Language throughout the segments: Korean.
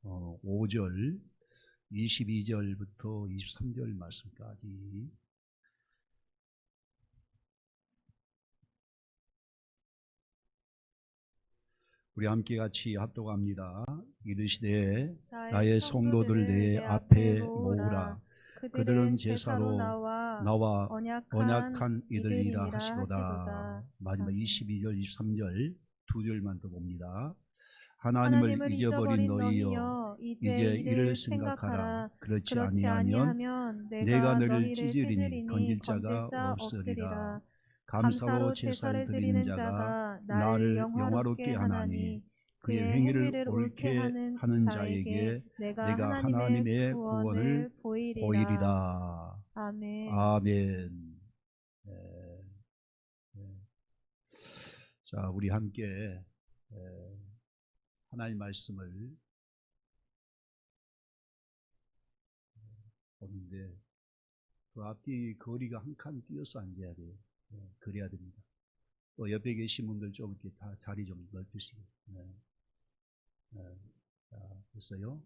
5절 22절부터 23절 말씀까지 우리 함께 같이 합독합니다. 이르시되 나의 성도들 내 앞에 모으라. 그들은 제사로 나와 언약한 이들이라 하시도다. 마지막 22절 23절 두 절만 더 봅니다. 하나님을 잊어버린 너희여 이제 이를 생각하라. 그렇지 아니하면 내가 너를 찢으리니 건질 자가 없으리라. 감사로 제사를 드리는 자가 나를 영화롭게 하나니 그의 행위를 옳게 하는 자에게 내가 하나님의 구원을 보이리라. 아멘. 아멘. 자, 우리 함께 하나님 말씀을 보는데 그 앞뒤 거리가 한 칸 뛰어서 앉아야 돼요. 그래야 됩니다. 또 옆에 계신 분들 좀 이렇게 다 자리 좀 넓히시고. 자, 됐어요?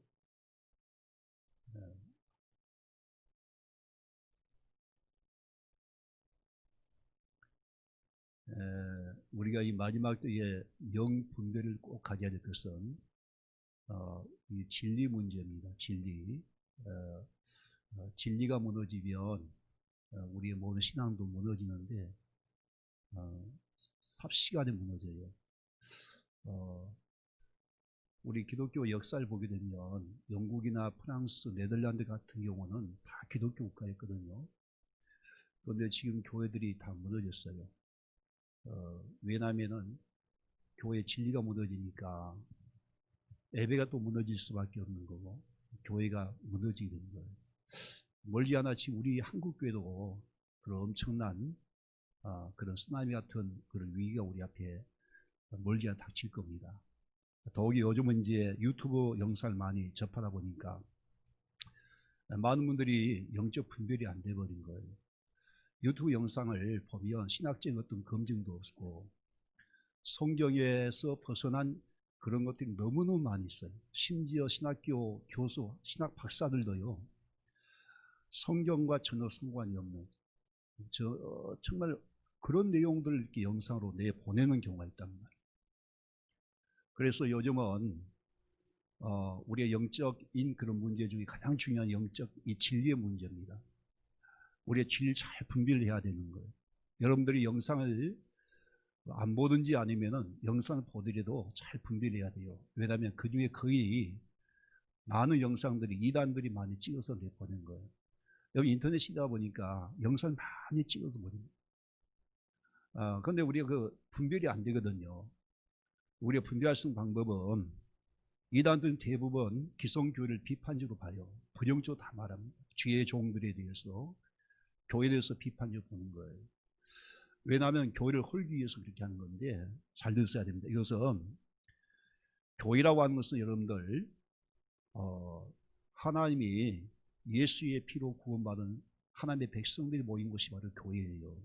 우리가 이 마지막 때에 영 분별을 꼭 가져야 될 것은 이 진리 문제입니다. 진리. 진리가 무너지면 우리의 모든 신앙도 무너지는데 삽시간에 무너져요. 우리 기독교 역사를 보게 되면 영국이나 프랑스, 네덜란드 같은 경우는 다 기독교 국가였거든요. 그런데 지금 교회들이 다 무너졌어요. 왜냐하면은 교회 진리가 무너지니까 예배가 또 무너질 수밖에 없는 거고 교회가 무너지게 되는 거예요. 멀지 않아 지금 우리 한국 교회도 그런 엄청난 그런 쓰나미 같은 그런 위기가 우리 앞에 멀지 않아 닥칠 겁니다. 더욱이 요즘은 이제 유튜브 영상을 많이 접하다 보니까 많은 분들이 영적 분별이 안 돼버린 거예요. 유튜브 영상을 보면 신학적인 어떤 검증도 없고 성경에서 벗어난 그런 것들이 너무너무 많이 있어요. 심지어 신학교 교수, 신학 박사들도요. 성경과 전혀 상관이 없는 정말 그런 내용들을 이렇게 영상으로 내보내는 경우가 있단 말이에요. 그래서 요즘은 우리의 영적인 그런 문제 중에 가장 중요한 영적 이 진리의 문제입니다. 우리의 진리를 잘 분별해야 되는 거예요. 여러분들이 영상을 안 보든지 아니면은 영상을 보더라도 잘 분별해야 돼요. 왜냐하면 그 중에 거의 많은 영상들이 이단들이 많이 찍어서 내보낸 거예요. 여기 인터넷 시대다 보니까 영상 많이 찍어서 보냅니다. 그런데 우리가 그 분별이 안 되거든요. 우리가 분별할 수 있는 방법은 이단들은 대부분 기성교회를 비판적으로 봐요. 부정적으로 다 말합니다. 주의 종들에 대해서 교회에 대해서 비판적으로 보는 거예요. 왜냐하면 교회를 헐기 위해서 그렇게 하는 건데 잘 들으셔야 됩니다. 이것은 교회라고 하는 것은 여러분들 하나님이 예수의 피로 구원받은 하나님의 백성들이 모인 곳이 바로 교회예요.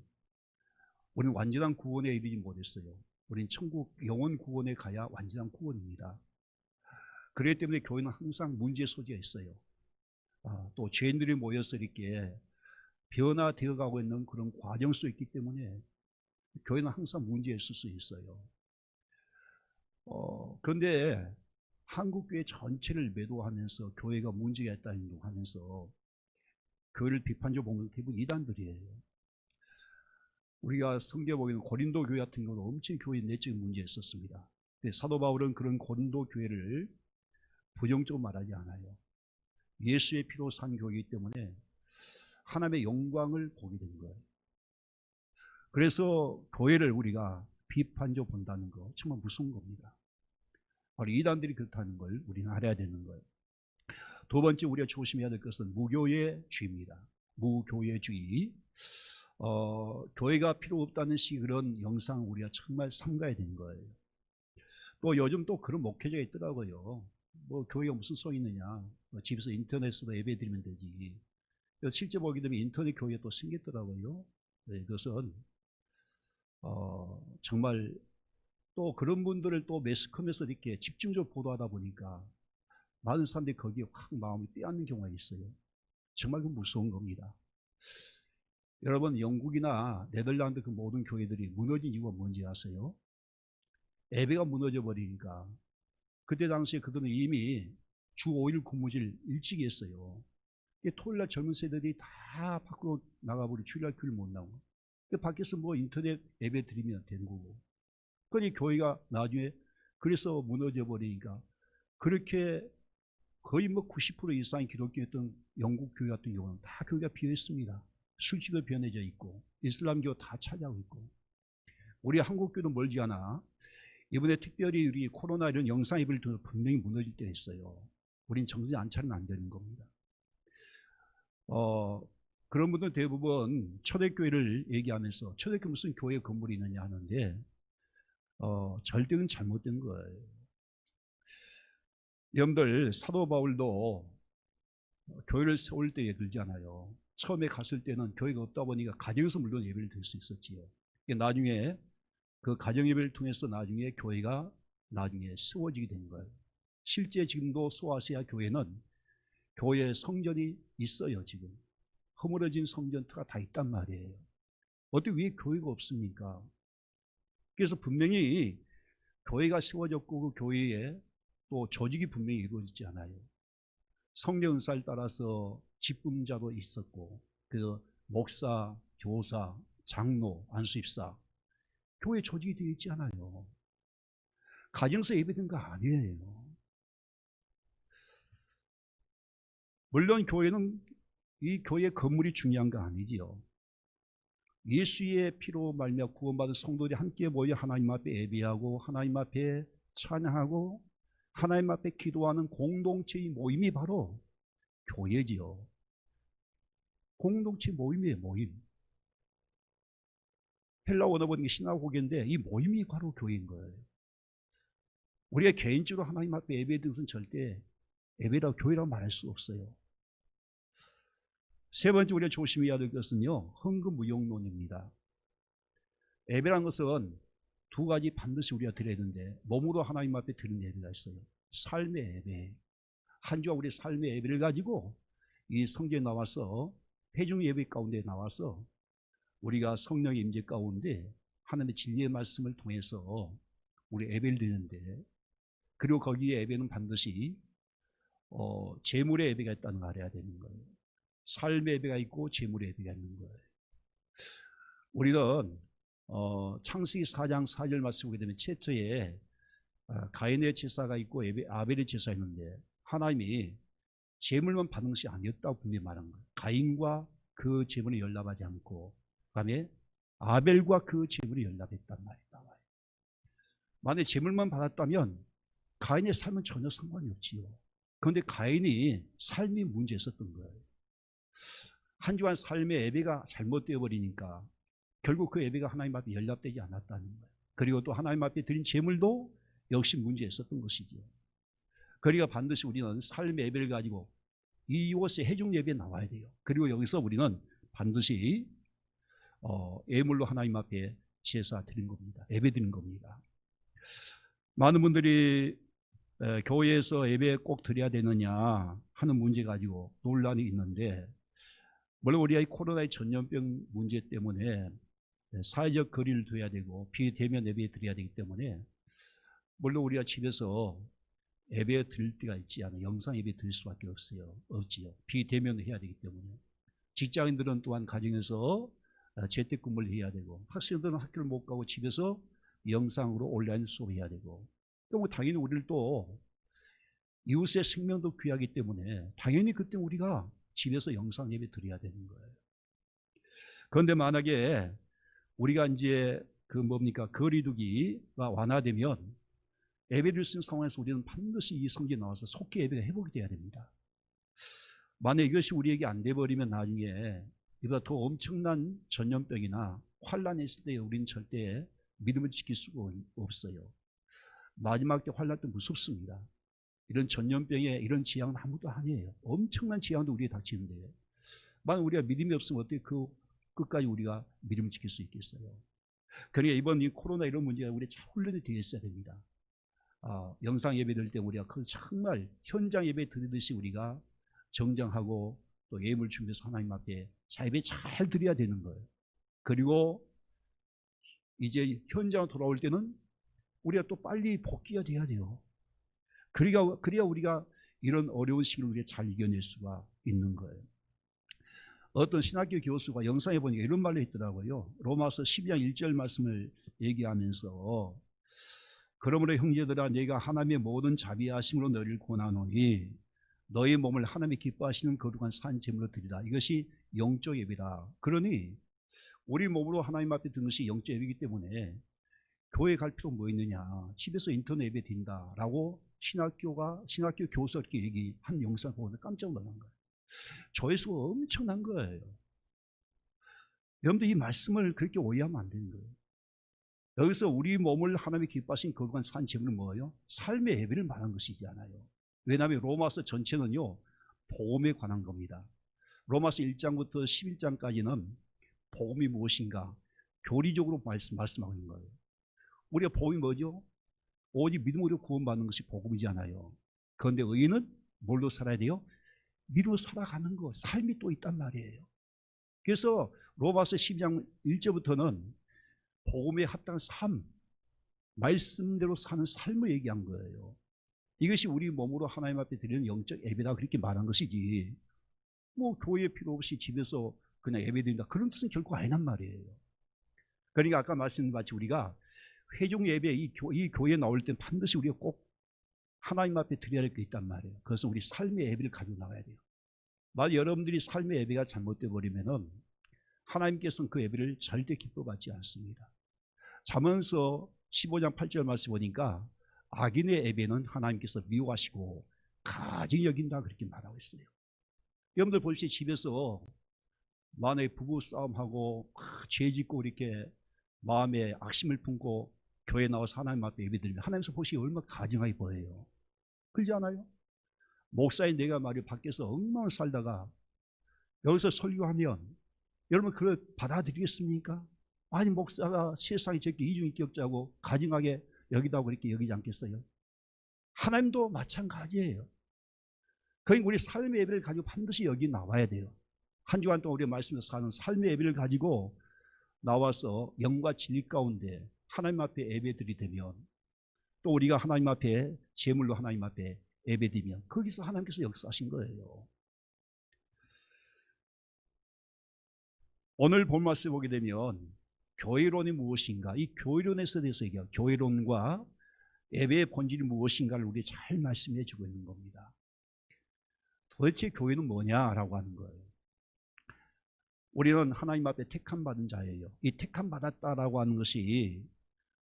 우리는 완전한 구원에 이르지 못했어요. 우리는 천국 영원 구원에 가야 완전한 구원입니다. 그렇기 때문에 교회는 항상 문제의 소지가 있어요. 또 죄인들이 모여서 이렇게 변화되어 가고 있는 그런 과정 속에 있기 때문에 교회는 항상 문제가 있을 수 있어요. 그런데 한국교회 전체를 매도하면서 교회가 문제가 있다는 행동하면서 교회를 비판적으로 보는 대부분 이단들이에요. 우리가 성경에 보면 고린도 교회 같은 경우도 엄청 교회 내적인 문제가 있었습니다. 근데 사도 바울은 그런 고린도 교회를 부정적으로 말하지 않아요. 예수의 피로 산 교회이기 때문에 하나님의 영광을 보게 된 거예요. 그래서 교회를 우리가 비판적으로 본다는 거 정말 무서운 겁니다. 바로 이단들이 그렇다는 걸 우리는 알아야 되는 거예요. 두 번째 우리가 조심해야 될 것은 무교회주의입니다. 무교회주의. 교회가 필요 없다는 그런 영상 우리가 정말 삼가야 되는 거예요. 또 요즘 또 그런 목회자가 있더라고요. 뭐 교회가 무슨 소용이 있느냐. 집에서 인터넷으로 예배 드리면 되지. 실제 보게 되면 인터넷 교회가 또 생겼더라고요. 네, 그것은 정말 또 그런 분들을 또 매스컴에서 이렇게 집중적으로 보도하다 보니까 많은 사람들이 거기에 확 마음을 빼앗는 경우가 있어요. 정말 그 무서운 겁니다. 여러분, 영국이나 네덜란드 그 모든 교회들이 무너진 이유가 뭔지 아세요? 예배가 무너져 버리니까. 그때 당시에 그들은 이미 주 5일 근무제를 일찍 했어요. 토요일날 젊은 세대들이 다 밖으로 나가버리고 주일날 교회를 못 나오고, 밖에서 뭐 인터넷 예배 드리면 되는 거고. 그러니 교회가 나중에 그래서 무너져 버리니까, 그렇게 거의 뭐 90% 이상의 기독교였던 영국 교회 같은 경우는 다 교회가 비어 있습니다. 술집도 변해져 있고 이슬람교 다 차지하고 있고, 우리 한국교도 멀지 않아 이번에 특별히 우리 코로나 이런 영상 예배를 통해서 분명히 무너질 때가 있어요. 우린 정신 안 차리면 안 되는 겁니다. 그런 분들 대부분 초대교회를 얘기하면서 초대교회 무슨 교회 건물이 있느냐 하는데 절대 그건 잘못된 거예요. 여러분들, 사도 바울도 교회를 세울 때 들잖아요. 처음에 갔을 때는 교회가 없다 보니까 가정에서 물론 예배를 드릴 수 있었지요. 나중에 그 가정 예배를 통해서 나중에 교회가 나중에 세워지게 된 거예요. 실제 지금도 소아시아 교회는 교회 성전이 있어요. 지금 허물어진 성전터가 다 있단 말이에요. 어떻게 위에 교회가 없습니까? 그래서 분명히 교회가 세워졌고 그 교회에 또 조직이 분명히 이루어지지 않아요. 성령 은사를 따라서 직분자도 있었고, 그 목사, 교사, 장로, 안수입사, 교회 조직이 되어 있지 않아요. 가정에서 예배된 거 아니에요. 물론 교회는 이 교회 건물이 중요한 거 아니지요. 예수의 피로 말미암아 구원받은 성도들이 함께 모여 하나님 앞에 예배하고 하나님 앞에 찬양하고 하나님 앞에 기도하는 공동체의 모임이 바로 교회지요. 공동체 모임이에요. 모임. 헬라 원어 보는 게 시나고게인데 이 모임이 바로 교회인 거예요. 우리가 개인적으로 하나님 앞에 예배드는 것은 절대 예배라고 교회라고 말할 수 없어요. 세 번째 우리가 조심해야 될 것은요, 헌금무용론입니다. 예배라는 것은 두 가지 반드시 우리가 드려야 되는데, 몸으로 하나님 앞에 드리는 예배가 있어요. 삶의 예배. 한 주와 우리 삶의 예배를 가지고 이 성경에 나와서 회중 예배 가운데 나와서 우리가 성령의 임재 가운데 하나님의 진리의 말씀을 통해서 우리 예배를 드리는데, 그리고 거기에 예배는 반드시 재물의 예배가 있다는 걸 알아야 되는 거예요. 삶의 예배가 있고 재물의 예배가 있는 거예요. 우리는 창세기 4장 4절 말씀 보게 되면 최초에 가인의 제사가 있고 아벨의 제사가 있는데, 하나님이 재물만 받은 것이 아니었다고 분명히 말한 거예요. 가인과 그 재물에 연락하지 않고 그다음에 아벨과 그 재물에 연락했단 말이에요. 만약에 재물만 받았다면 가인의 삶은 전혀 상관이 없지요. 그런데 가인이 삶이 문제 있었던 거예요. 한 주간 삶의 예배가 잘못되어 버리니까 결국 그 예배가 하나님 앞에 연락되지 않았다는 거예요. 그리고 또 하나님 앞에 드린 재물도 역시 문제 있었던 것이죠. 그러니까 반드시 우리는 삶의 예배를 가지고 이곳에 해중 예배에 나와야 돼요. 그리고 여기서 우리는 반드시 예물로 하나님 앞에 제사 드린 겁니다. 예배 드린 겁니다. 많은 분들이 교회에서 예배 꼭 드려야 되느냐 하는 문제 가지고 논란이 있는데, 물론 우리가 이 코로나의 전염병 문제 때문에 사회적 거리를 둬야 되고 비대면 예배 드려야 되기 때문에, 물론 우리가 집에서 예배 드릴 때가 있지 않아요. 영상 예배 드릴 수밖에 없지요. 비대면을 해야 되기 때문에. 직장인들은 또한 가정에서 재택근무를 해야 되고, 학생들은 학교를 못 가고 집에서 영상으로 온라인 수업을 해야 되고, 또 당연히 우리를 또 이웃의 생명도 귀하기 때문에 당연히 그때 우리가 집에서 영상 예배 드려야 되는 거예요. 그런데 만약에 우리가 이제 거리두기가 완화되면 예배를 쓰는 상황에서 우리는 반드시 이 성경에 나와서 속히 예배가 회복이 돼야 됩니다. 만약 이것이 우리에게 안 돼버리면 나중에 이보다 더 엄청난 전염병이나 환란이 있을 때 우리는 절대 믿음을 지킬 수가 없어요. 마지막 때 환란 때 무섭습니다. 이런 전염병에 이런 재앙은 아무도 아니에요. 엄청난 재앙도 우리에 닥치는데, 만약 우리가 믿음이 없으면 어떻게 그 끝까지 우리가 믿음을 지킬 수 있겠어요? 그러니까 이번 이 코로나 이런 문제가 우리 잘 훈련이 되어 있어야 됩니다. 영상 예배 드릴 때 우리가 정말 현장 예배 드리듯이 우리가 정정하고 또 예물 준비해서 하나님 앞에 예배 잘 드려야 되는 거예요. 그리고 이제 현장 돌아올 때는 우리가 또 빨리 복귀가 돼야 돼요. 그래야 우리가 이런 어려운 시기를 우리가 잘 이겨낼 수가 있는 거예요. 어떤 신학교 교수가 영상에 보니까 이런 말을 했더라고요. 로마서 12장 1절 말씀을 얘기하면서 그러므로 형제들아 내가 하나님의 모든 자비하심으로 너희를 권하노니 너희 몸을 하나님이 기뻐하시는 거룩한 산 제물로 드리라. 이것이 영적 예배다. 그러니 우리 몸으로 하나님 앞에 드는 것이 영적 예배이기 때문에 교회 갈 필요 뭐 있느냐, 집에서 인터넷 예배 드린다라고 신학교 교수가 이렇게 얘기한 영상 보고 깜짝 놀란 거예요. 조회수가 엄청난 거예요. 여러분들 이 말씀을 그렇게 오해하면 안 되는 거예요. 여기서 우리 몸을 하나님이 기뻐하신 거룩한 산 제물은 뭐예요? 삶의 예배를 말한 것이지 않아요. 왜냐하면 로마서 전체는요 복음에 관한 겁니다. 로마서 1장부터 11장까지는 복음이 무엇인가 교리적으로 말씀하고 있는 거예요. 우리가 복음이 뭐죠? 오직 믿음으로 구원받는 것이 복음이잖아요. 그런데 의인은 뭘로 살아야 돼요? 믿음으로 살아가는 거, 삶이 또 있단 말이에요. 그래서 로마서 12장 1절부터는 복음에 합당한 삶, 말씀대로 사는 삶을 얘기한 거예요. 이것이 우리 몸으로 하나님 앞에 드리는 영적 예배다 그렇게 말한 것이지 뭐 교회 필요 없이 집에서 그냥 예배 드린다 그런 뜻은 결코 아니란 말이에요. 그러니까 아까 말씀드린 같이 우리가 회중 예배 이 교회에 나올 때 반드시 우리가 꼭 하나님 앞에 드려야 할 게 있단 말이에요. 그것은 우리 삶의 예배를 가지고 나가야 돼요. 만약 여러분들이 삶의 예배가 잘못되어 버리면은 하나님께서는 그 예배를 절대 기뻐받지 않습니다. 잠언서 15장 8절 말씀 보니까 악인의 예배는 하나님께서 미워하시고 가증히 여긴다 그렇게 말하고 있어요. 여러분들 보십시오. 집에서 만약에 부부 싸움하고 죄 짓고 이렇게 마음에 악심을 품고 교회 나와서 하나님 앞에 예배드리면 하나님께서 보시기 얼마나 가증하게 보여요. 그렇지 않아요? 목사인 내가 말이야 밖에서 엉망을 살다가 여기서 설교하면 여러분 그걸 받아들이겠습니까? 아니 목사가 세상에 저렇게 이중인격자고 가증하게 여기다고 그렇게 여기지 않겠어요? 하나님도 마찬가지예요. 그러니까 우리 삶의 예배를 가지고 반드시 여기 나와야 돼요. 한 주간 동안 우리가 말씀에서 사는 삶의 예배를 가지고 나와서 영과 진리 가운데 하나님 앞에 예배드리 되면 또 우리가 하나님 앞에 제물로 하나님 앞에 예배드리면 거기서 하나님께서 역사하신 거예요. 오늘 본 말씀 보게 되면 교회론이 무엇인가 이 교회론에서 대해서 얘기해요. 교회론과 예배의 본질이 무엇인가를 우리 잘 말씀해 주고 있는 겁니다. 도대체 교회는 뭐냐라고 하는 거예요. 우리는 하나님 앞에 택함 받은 자예요. 이 택함 받았다라고 하는 것이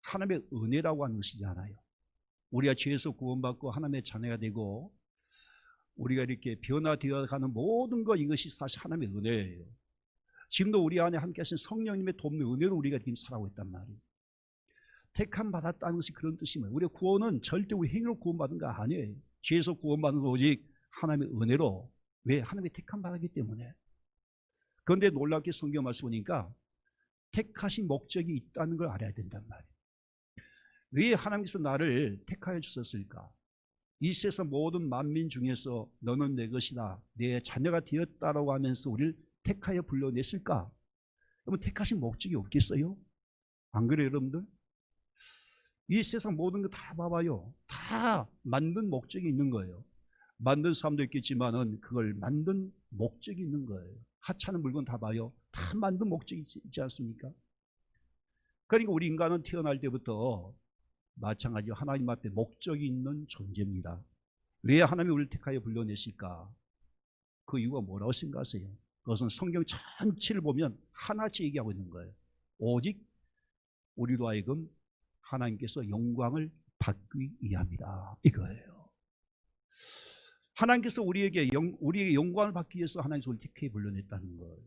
하나님의 은혜라고 하는 것이잖아요. 우리가 죄에서 구원받고 하나님의 자녀가 되고 우리가 이렇게 변화되어 가는 모든 것 이것이 사실 하나님의 은혜예요. 지금도 우리 안에 함께 하신 성령님의 돕는 은혜로 우리가 지금 살아오고 있단 말이에요. 택함 받았다는 것이 그런 뜻이면 우리의 구원은 절대 우리 행위로 구원받은 거 아니에요. 죄에서 구원받는 건 오직 하나님의 은혜로. 왜? 하나님의 택함 받았기 때문에. 그런데 놀랍게 성경 말씀 보니까 택하신 목적이 있다는 걸 알아야 된단 말이에요. 왜 하나님께서 나를 택하여 주셨을까? 이 세상 모든 만민 중에서 너는 내 것이다, 내 자녀가 되었다라고 하면서 우리를 택하여 불러냈을까? 여러분 택하신 목적이 없겠어요? 안 그래요 여러분들? 이 세상 모든 거 다 봐봐요. 다 만든 목적이 있는 거예요. 만든 사람도 있겠지만은 그걸 만든 목적이 있는 거예요. 하찮은 물건 다 봐요. 다 만든 목적이 있지 않습니까? 그러니까 우리 인간은 태어날 때부터 마찬가지로 하나님 앞에 목적이 있는 존재입니다. 왜 하나님이 우리를 택하여 불러내실까? 그 이유가 뭐라고 생각하세요? 그것은 성경 전체를 보면 하나씩 얘기하고 있는 거예요. 오직 우리로 하여금 하나님께서 영광을 받기 위함이다 이거예요. 하나님께서 우리에게 영광을 받기 위해서 하나님께서 우리를 택해 불러냈다는 거예요.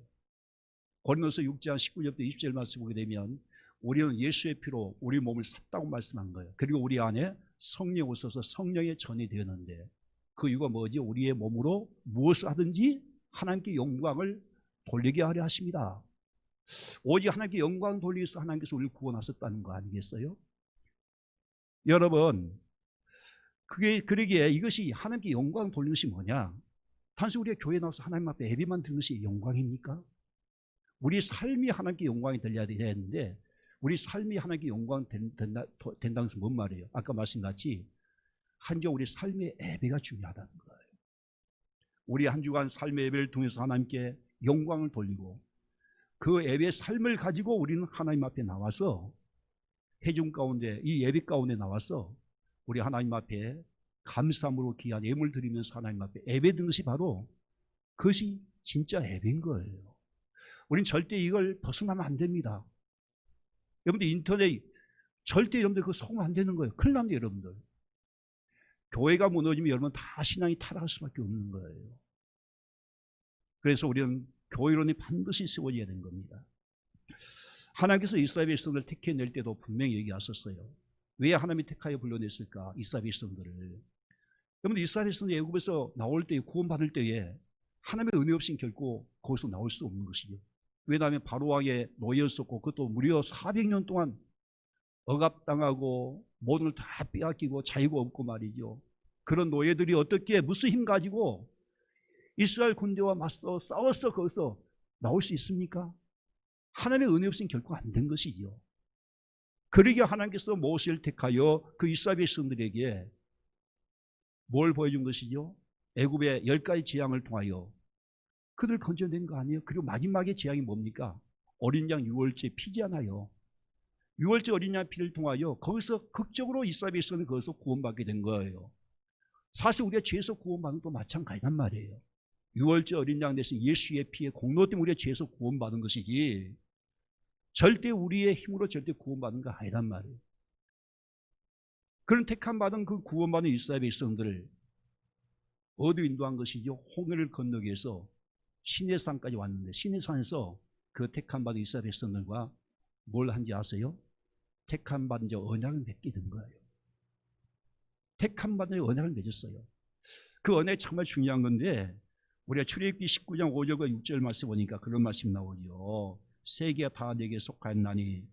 고린도서 6장 19절부터 20절 말씀 보게 되면 우리는 예수의 피로 우리 몸을 샀다고 말씀한 거예요. 그리고 우리 안에 성령 오셔서 성령의 전이 되었는데 그 이유가 뭐지? 우리의 몸으로 무엇을 하든지 하나님께 영광을 돌리게 하려 하십니다. 오직 하나님께 영광 돌리기 위해서 하나님께서 우리를 구원하셨다는 거 아니겠어요? 여러분, 그러기에 이것이 하나님께 영광 돌리는 것이 뭐냐? 단순히 우리가 교회에 나와서 하나님 앞에 예배만 드는 것이 영광입니까? 우리 삶이 하나님께 영광이 들려야 되는데, 우리 삶이 하나님께 영광 된다는 것은 뭔 말이에요? 아까 말씀드렸지, 한정 우리 삶의 예배가 중요하다는 거예요. 우리 한 주간 삶의 예배를 통해서 하나님께 영광을 돌리고, 그 예배의 삶을 가지고 우리는 하나님 앞에 나와서 회중 가운데, 이 예배 가운데 나와서 우리 하나님 앞에 감사함으로 귀한 예물 드리면서 하나님 앞에 예배 드는 것이 바로, 그것이 진짜 예배인 거예요. 우린 절대 이걸 벗어나면 안 됩니다. 여러분들 인터넷 절대 여러분들 그거 속으면 안 되는 거예요. 큰일 납니다, 여러분들. 교회가 무너지면 여러분 다 신앙이 타락할 수밖에 없는 거예요. 그래서 우리는 교회론이 반드시 세워져야 되는 겁니다. 하나님께서 이스라엘 백성들을 택해낼 때도 분명히 얘기하셨어요. 왜 하나님이 택하여 불러냈을까? 이스라엘 백성들을. 여러분들 이스라엘 백성들이 애굽에서 나올 때, 구원받을 때에 하나님의 은혜 없이는 결코 거기서 나올 수 없는 것이죠. 왜냐하면 바로왕의 노예였었고, 그것도 무려 400년 동안 억압당하고 모든 걸 다 빼앗기고 자유가 없고 말이죠. 그런 노예들이 어떻게 무슨 힘 가지고 이스라엘 군대와 맞서 싸워서 거기서 나올 수 있습니까? 하나님의 은혜 없이는 결코 안 된 것이지요. 그러기에 하나님께서 모세를 택하여 그 이스라엘 백성들에게 뭘 보여준 것이죠? 애굽의 10가지 재앙을 통하여 그들 건져낸 거 아니에요? 그리고 마지막의 재앙이 뭡니까? 어린 양 유월절 피잖아요. 유월절 어린 양 피를 통하여 거기서 극적으로 이스라엘 백성은 거기서 구원받게 된 거예요. 사실 우리가 죄에서 구원받는 것도 마찬가지란 말이에요. 유월절 어린 양 대신 예수의 피의 공로 때문에 우리가 죄에서 구원받은 것이지, 절대 우리의 힘으로 절대 구원받는 거 아니란 말이에요. 그런 택함 받은 그 구원받은 이스라엘 백성들을 어디 인도한 것이죠? 홍해를 건너기 위해서 시내산까지 왔는데, 시내산에서 그 택함 받은 이스라엘 백성들과 뭘 한지 아세요? 택함 받은 자 언약을 맺게 된 거예요. 택함 받은 자 언약을 맺었어요. 그 언약이 정말 중요한 건데, 우리가 출애굽기 19장 5절과 6절 말씀 보니까 그런 말씀 나오죠. 세계가 다 내게 속하였나니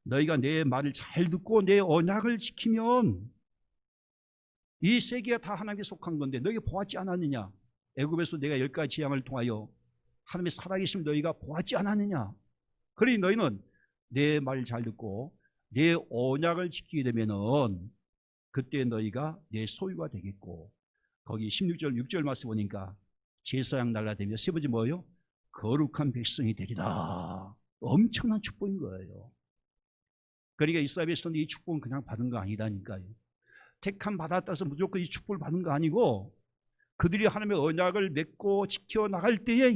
너희가 내 말을 잘 듣고 내 언약을 지키면, 이 세계가 다 하나님께 속한 건데 너희가 보았지 않았느냐? 애굽에서 내가 10가지 재앙을 통하여 하나님의 살아계심을 너희가 보았지 않았느냐? 그러니 너희는 내 말을 잘 듣고 내 언약을 지키게 되면은 그때 너희가 내 소유가 되겠고, 거기 16절 6절 말씀 보니까 제사장 날라되며 세 번째 뭐예요? 거룩한 백성이 되리라. 엄청난 축복인 거예요. 그러니까 이스라엘 백성이 이 축복은 그냥 받은 거 아니라니까요. 택함 받았다 해서 무조건 이 축복을 받은 거 아니고, 그들이 하나님의 언약을 맺고 지켜나갈 때에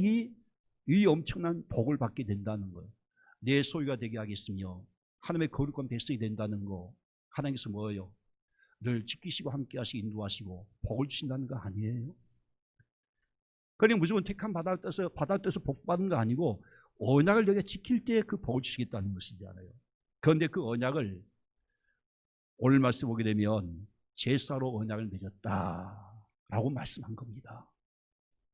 이 엄청난 복을 받게 된다는 거예요. 내 소유가 되게 하겠으며 하나님의 거룩한 백성이 된다는 거. 하나님께서 뭐예요? 늘 지키시고 함께 하시고 인도하시고 복을 주신다는 거 아니에요? 그러니 무조건 택함 받았다 해서 복 받은 거 아니고, 언약을 너희가 지킬 때 그 복을 주시겠다는 것이잖아요. 그런데 그 언약을 오늘 말씀 보게 되면 제사로 언약을 맺었다라고 말씀한 겁니다.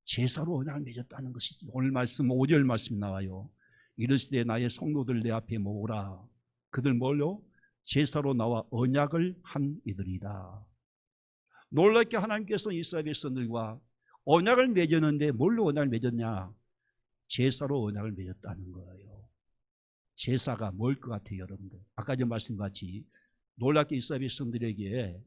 제사로 언약을 맺었다는 것이지. 오늘 말씀 5절 말씀 나와요. 이르시되 나의 성도들 내 앞에 모으라. 그들 뭘요? 제사로 나와 언약을 한 이들이다. 놀랍게 하나님께서 이스라엘 백성들과 언약을 맺었는데 뭘로 언약을 맺었냐? 제사로 언약을 맺었다는 거예요. 제사가 뭘 것 같아요, 여러분들? 아까 전 말씀같이 놀랍게 이스라엘 백성들에게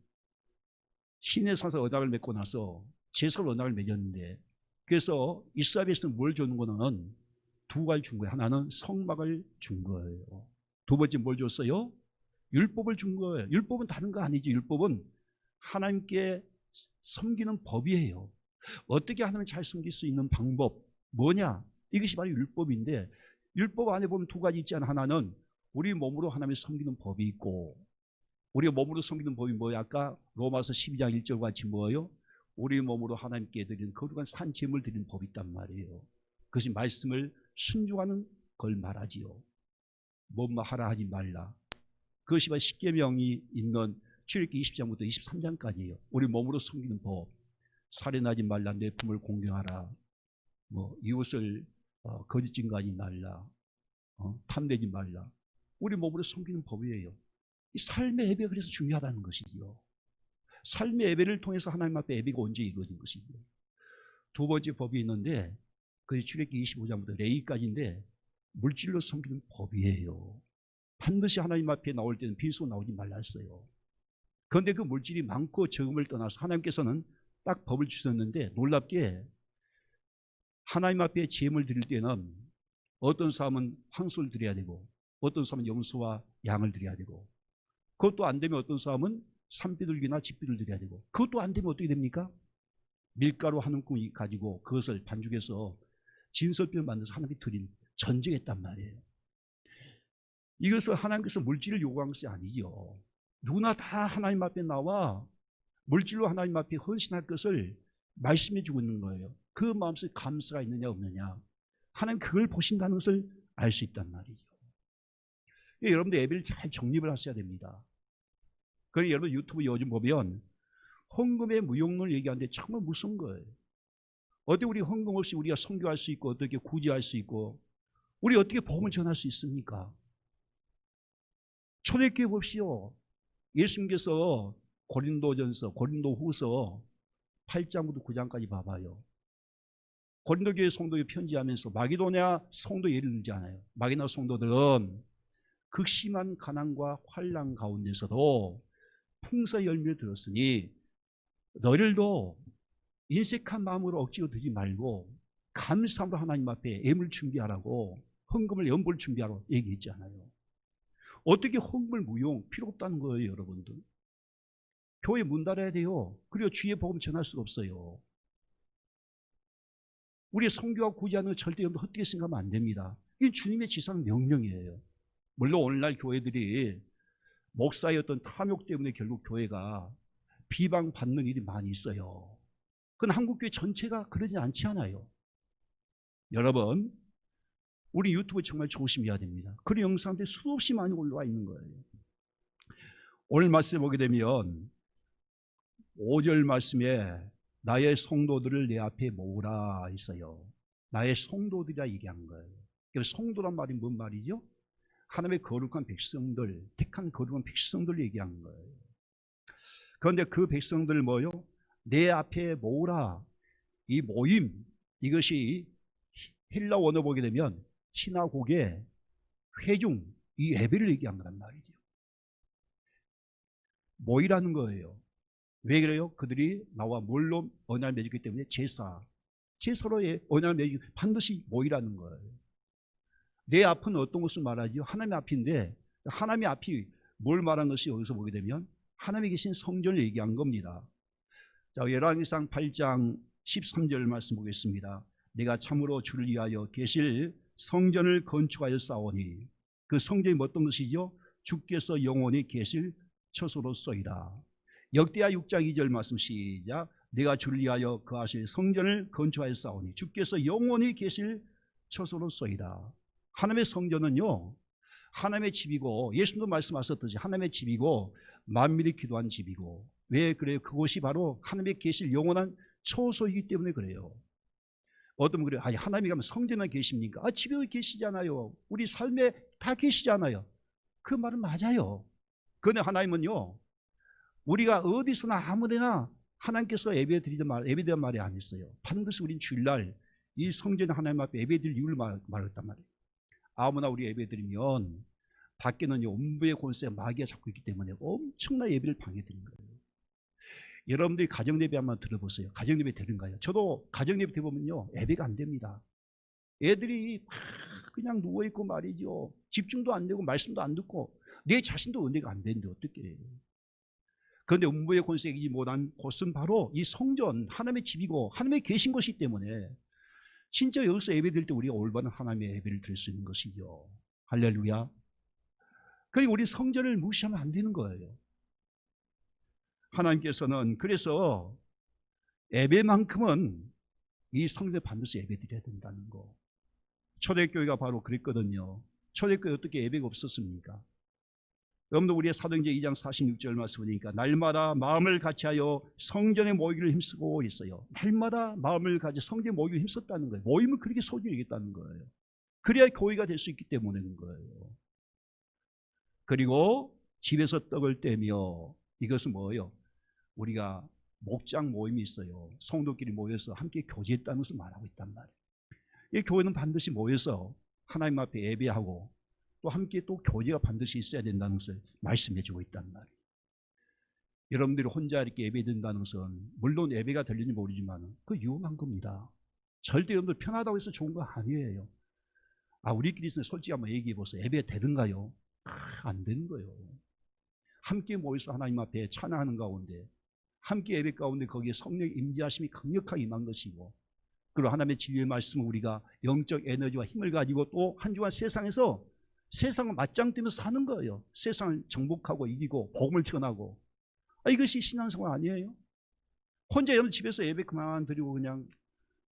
시내산에서 언약을 맺고 나서 제사로 언약을 맺었는데, 그래서 이스라엘 백성 뭘 주는 거는 두 가지 준 거예요. 하나는 성막을 준 거예요. 두 번째 뭘 줬어요? 율법을 준 거예요. 율법은 다른 거 아니지. 율법은 하나님께 섬기는 법이에요. 어떻게 하나님을 잘 섬길 수 있는 방법 뭐냐? 이것이 바로 율법인데, 율법 안에 보면 두 가지 있잖아요. 하나는 우리 몸으로 하나님을 섬기는 법이 있고, 우리 몸으로 섬기는 법이 뭐야? 아까 로마서 12장 1절 같이 뭐예요? 우리 몸으로 하나님께 드리는 거룩한 산제물 드리는 법이 있단 말이에요. 그것이 말씀을 순종하는 걸 말하지요. 뭐뭐 하라 하지 말라. 그것이 바로 십계명이 있는 출애굽기 20장부터 23장까지예요. 우리 몸으로 섬기는 법. 살인하지 말라, 내 품을 공경하라, 뭐 이웃을 거짓 증거하지 말라, 탐내지 말라. 우리 몸으로 섬기는 법이에요. 이 삶의 예배가 그래서 중요하다는 것이지요. 삶의 예배를 통해서 하나님 앞에 예배가 언제 이루어진 것이지요. 두 번째 법이 있는데 그게 출애굽기 25장부터 레위기까지인데 물질로 섬기는 법이에요. 반드시 하나님 앞에 나올 때는 빈손 나오지 말라 했어요. 그런데 그 물질이 많고 적음을 떠나서 하나님께서는 딱 법을 주셨는데 놀랍게 하나님 앞에 제물 드릴 때는 어떤 사람은 황소를 드려야 되고 어떤 사람은 염소와 양을 드려야 되고 그것도 안 되면 어떤 사람은 산비둘기나 집비를 드려야 되고 그것도 안 되면 어떻게 됩니까? 밀가루 한 움큼이 가지고 그것을 반죽해서 진설병을 만들어서 하나님께 드린 전쟁했단 말이에요. 이것은 하나님께서 물질을 요구한 것이 아니죠. 누구나 다 하나님 앞에 나와 물질로 하나님 앞에 헌신할 것을 말씀해 주고 있는 거예요. 그 마음속에 감사가 있느냐 없느냐 하나님 그걸 보신다는 것을 알 수 있단 말이죠. 여러분들 예배를 잘 정립을 하셔야 됩니다. 그러니 여러분 유튜브 요즘 보면 헌금의 무용론을 얘기하는데 정말 무서운 거예요. 어떻게 우리 헌금 없이 우리가 선교할 수 있고 어떻게 구제할 수 있고 우리 어떻게 복음을 전할 수 있습니까? 초대교회 봅시오. 예수님께서 고린도전서, 고린도후서 8장부터 9장까지 봐봐요. 고린도교회 성도에 편지하면서 마게도냐 성도 예를 들지 않아요. 마게도냐 성도들은 극심한 가난과 환난 가운데서도 풍성의 열매를 들었으니 너희들도 인색한 마음으로 억지로 드리지 말고 감사함으로 하나님 앞에 예물 준비하라고 헌금을 연보를 준비하라고 얘기했잖아요. 어떻게 헌금을 무용 필요 없다는 거예요, 여러분들. 교회 문 닫아야 돼요. 그리고 주의 복음 전할 수 없어요. 우리의 선교와 구제하는 걸 절대 헛되게 생각하면 안 됩니다. 이게 주님의 지상 명령이에요. 물론 오늘날 교회들이 목사의 어떤 탐욕 때문에 결국 교회가 비방받는 일이 많이 있어요. 그건 한국교회 전체가 그러지 않지 않아요. 여러분, 우리 유튜브 정말 조심해야 됩니다. 그런 영상들이 수없이 많이 올라와 있는 거예요. 오늘 말씀에 보게 되면 5절 말씀에 나의 성도들을 내 앞에 모으라 있어요. 나의 성도들이라 얘기한 거예요. 성도란 말이 뭔 말이죠? 하나님의 거룩한 백성들, 택한 거룩한 백성들을 얘기한 거예요. 그런데 그 백성들 뭐요? 내 앞에 모으라. 이 모임, 이것이 헬라 원어 보게 되면 시나고게 회중, 이 예배를 얘기한 거란 말이죠. 모이라는 거예요. 왜 그래요? 그들이 나와 뭘로 언약을 맺었기 때문에 제사로의 언약을 맺기 반드시 모이라는 거예요. 내 앞은 어떤 것을 말하죠? 하나님의 앞인데 하나님의 앞이 뭘 말한 것이 여기서 보게 되면 하나님이 계신 성전을 얘기한 겁니다. 자, 열왕기상 8장 13절 말씀 보겠습니다. 내가 참으로 주를 위하여 계실 성전을 건축하여 쌓으니 그 성전이 어떤 것이죠? 주께서 영원히 계실 처소로소이다. 역대하 6장 2절 말씀 시작. 내가 주를 위하여 거하실 성전을 건축하여 쌓으니 주께서 영원히 계실 처소로소이다. 하나님의 성전은요 하나님의 집이고 예수님도 말씀하셨듯이 하나님의 집이고 만민이 기도한 집이고 왜 그래요? 그곳이 바로 하나님의 계실 영원한 처소이기 때문에 그래요. 어떤 분이 그래요. 아니 하나님이 가면 성전에 계십니까? 집에 계시잖아요. 우리 삶에 다 계시잖아요. 그 말은 맞아요. 그런데 하나님은요 우리가 어디서나 아무데나 하나님께서 예배드리는 말이 아니었어요. 반드시 우린 주일날 이 성전 하나님 앞에 예배드릴 이유를 말했단 말이에요. 아무나 우리 예배드리면 밖에는요 음부의 권세 마귀가 잡고 있기 때문에 엄청난 예배를 방해드리는 거예요. 여러분들이 가정예배 한번 들어보세요. 가정예배 되는가요? 저도 가정예배 들어보면요 예배가 안 됩니다. 애들이 그냥 누워있고 말이죠. 집중도 안 되고 말씀도 안 듣고 내 자신도 은혜가 안 되는데 어떻게 해요? 그런데 음부의 권세가 이기지 못한 곳은 바로 이 성전 하나님의 집이고 하나님의 계신 것이기 때문에 진짜 여기서 예배 드릴 때 우리가 올바른 하나님의 예배를 드릴 수 있는 것이죠. 할렐루야. 그러니 우리 성전을 무시하면 안 되는 거예요. 하나님께서는 그래서 예배만큼은 이 성전에 반드시 예배 드려야 된다는 거. 초대교회가 바로 그랬거든요. 초대교회 어떻게 예배가 없었습니까? 여러분들 우리의 사도행전 2장 46절 말씀 보니까 날마다 마음을 같이하여 성전에 모이기를 힘쓰고 있어요. 날마다 마음을 같이 성전에 모이기를 힘썼다는 거예요. 모임을 그렇게 소중히 여겼다는 거예요. 그래야 교회가 될 수 있기 때문인 거예요. 그리고 집에서 떡을 떼며, 이것은 뭐예요? 우리가 목장 모임이 있어요. 성도끼리 모여서 함께 교제했다는 것을 말하고 있단 말이에요. 이 교회는 반드시 모여서 하나님 앞에 예배하고 또 함께 또 교제가 반드시 있어야 된다는 것을 말씀해 주고 있단 말이에요. 여러분들이 혼자 이렇게 예배된다는 것은 물론 예배가 되는지 모르지만 그 위험한 겁니다. 절대 여러분들 편하다고 해서 좋은 거 아니에요. 우리끼리 솔직히 한번 얘기해 보세요. 예배 되든가요? 안 되는 거예요. 함께 모여서 하나님 앞에 찬양하는 가운데, 함께 예배 가운데 거기에 성령의 임재하심이 강력하게 임한 것이고, 그리고 하나님의 진리의 말씀을 우리가 영적 에너지와 힘을 가지고 또 한 주간 세상에서 세상을 맞짱뜨면서 사는 거예요. 세상을 정복하고 이기고 복음을 전하고. 이것이 신앙생활 아니에요? 혼자 여러분 집에서 예배 그만 드리고 그냥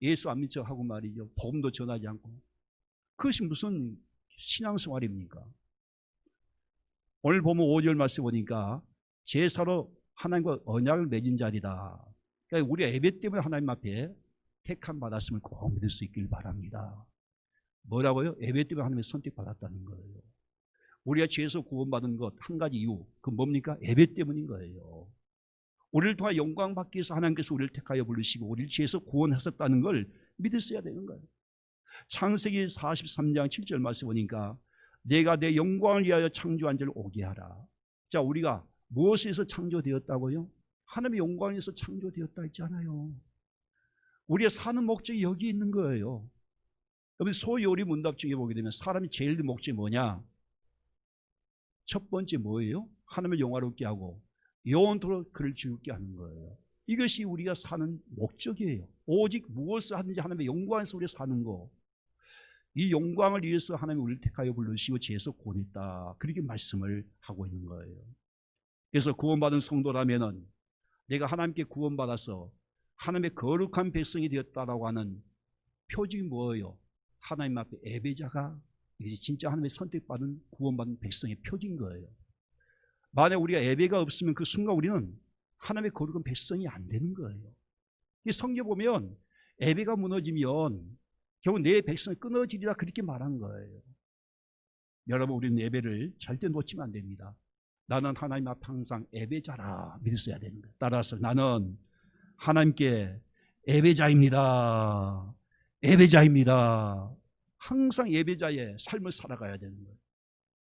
예수 안 믿죠 하고 말이죠. 복음도 전하지 않고. 그것이 무슨 신앙생활입니까? 오늘 보면 5절 말씀 보니까 제사로 하나님과 언약을 맺은 자리다. 그러니까 우리가 예배 때문에 하나님 앞에 택함 받았음을 꼭 믿을 수 있길 바랍니다. 뭐라고요? 예배 때문에 하나님의 선택받았다는 거예요. 우리가 죄에서 구원받은 것 한 가지 이유, 그 뭡니까? 예배 때문인 거예요. 우리를 통해 영광 받기 위해서 하나님께서 우리를 택하여 부르시고 우리를 죄에서 구원하셨다는 걸 믿으셔야 되는 거예요. 창세기 43장 7절 말씀 보니까 내가 내 영광을 위하여 창조한 자를 오게 하라. 자, 우리가 무엇에서 창조되었다고요? 하나님의 영광을 위해서 창조되었다 했잖아요. 우리가 사는 목적이 여기 있는 거예요. 여러분 소요리 문답 중에 보게 되면 사람이 제일 목적이 뭐냐? 첫 번째 뭐예요? 하나님을 영화롭게 하고 영원토록 그를 즐겁게 하는 거예요. 이것이 우리가 사는 목적이에요. 오직 무엇을 하든지 하나님의 영광에서 우리가 사는 거. 이 영광을 위해서 하나님이 우리를 택하여 부르시고 죄에서 구원했다. 그렇게 말씀을 하고 있는 거예요. 그래서 구원받은 성도라면은 내가 하나님께 구원받아서 하나님의 거룩한 백성이 되었다라고 하는 표징이 뭐예요? 하나님 앞에 예배자가 이게 진짜 하나님의 선택받은 구원받은 백성의 표징인 거예요. 만약 우리가 예배가 없으면 그 순간 우리는 하나님의 거룩한 백성이 안 되는 거예요. 이 성경 보면 예배가 무너지면 결국 내 백성이 끊어지리라 그렇게 말한 거예요. 여러분 우리는 예배를 절대 놓치면 안 됩니다. 나는 하나님 앞 항상 예배자라 믿으셔야 되는 거예요. 따라서 나는 하나님께 예배자입니다. 예배자입니다. 항상 예배자의 삶을 살아가야 되는 거예요.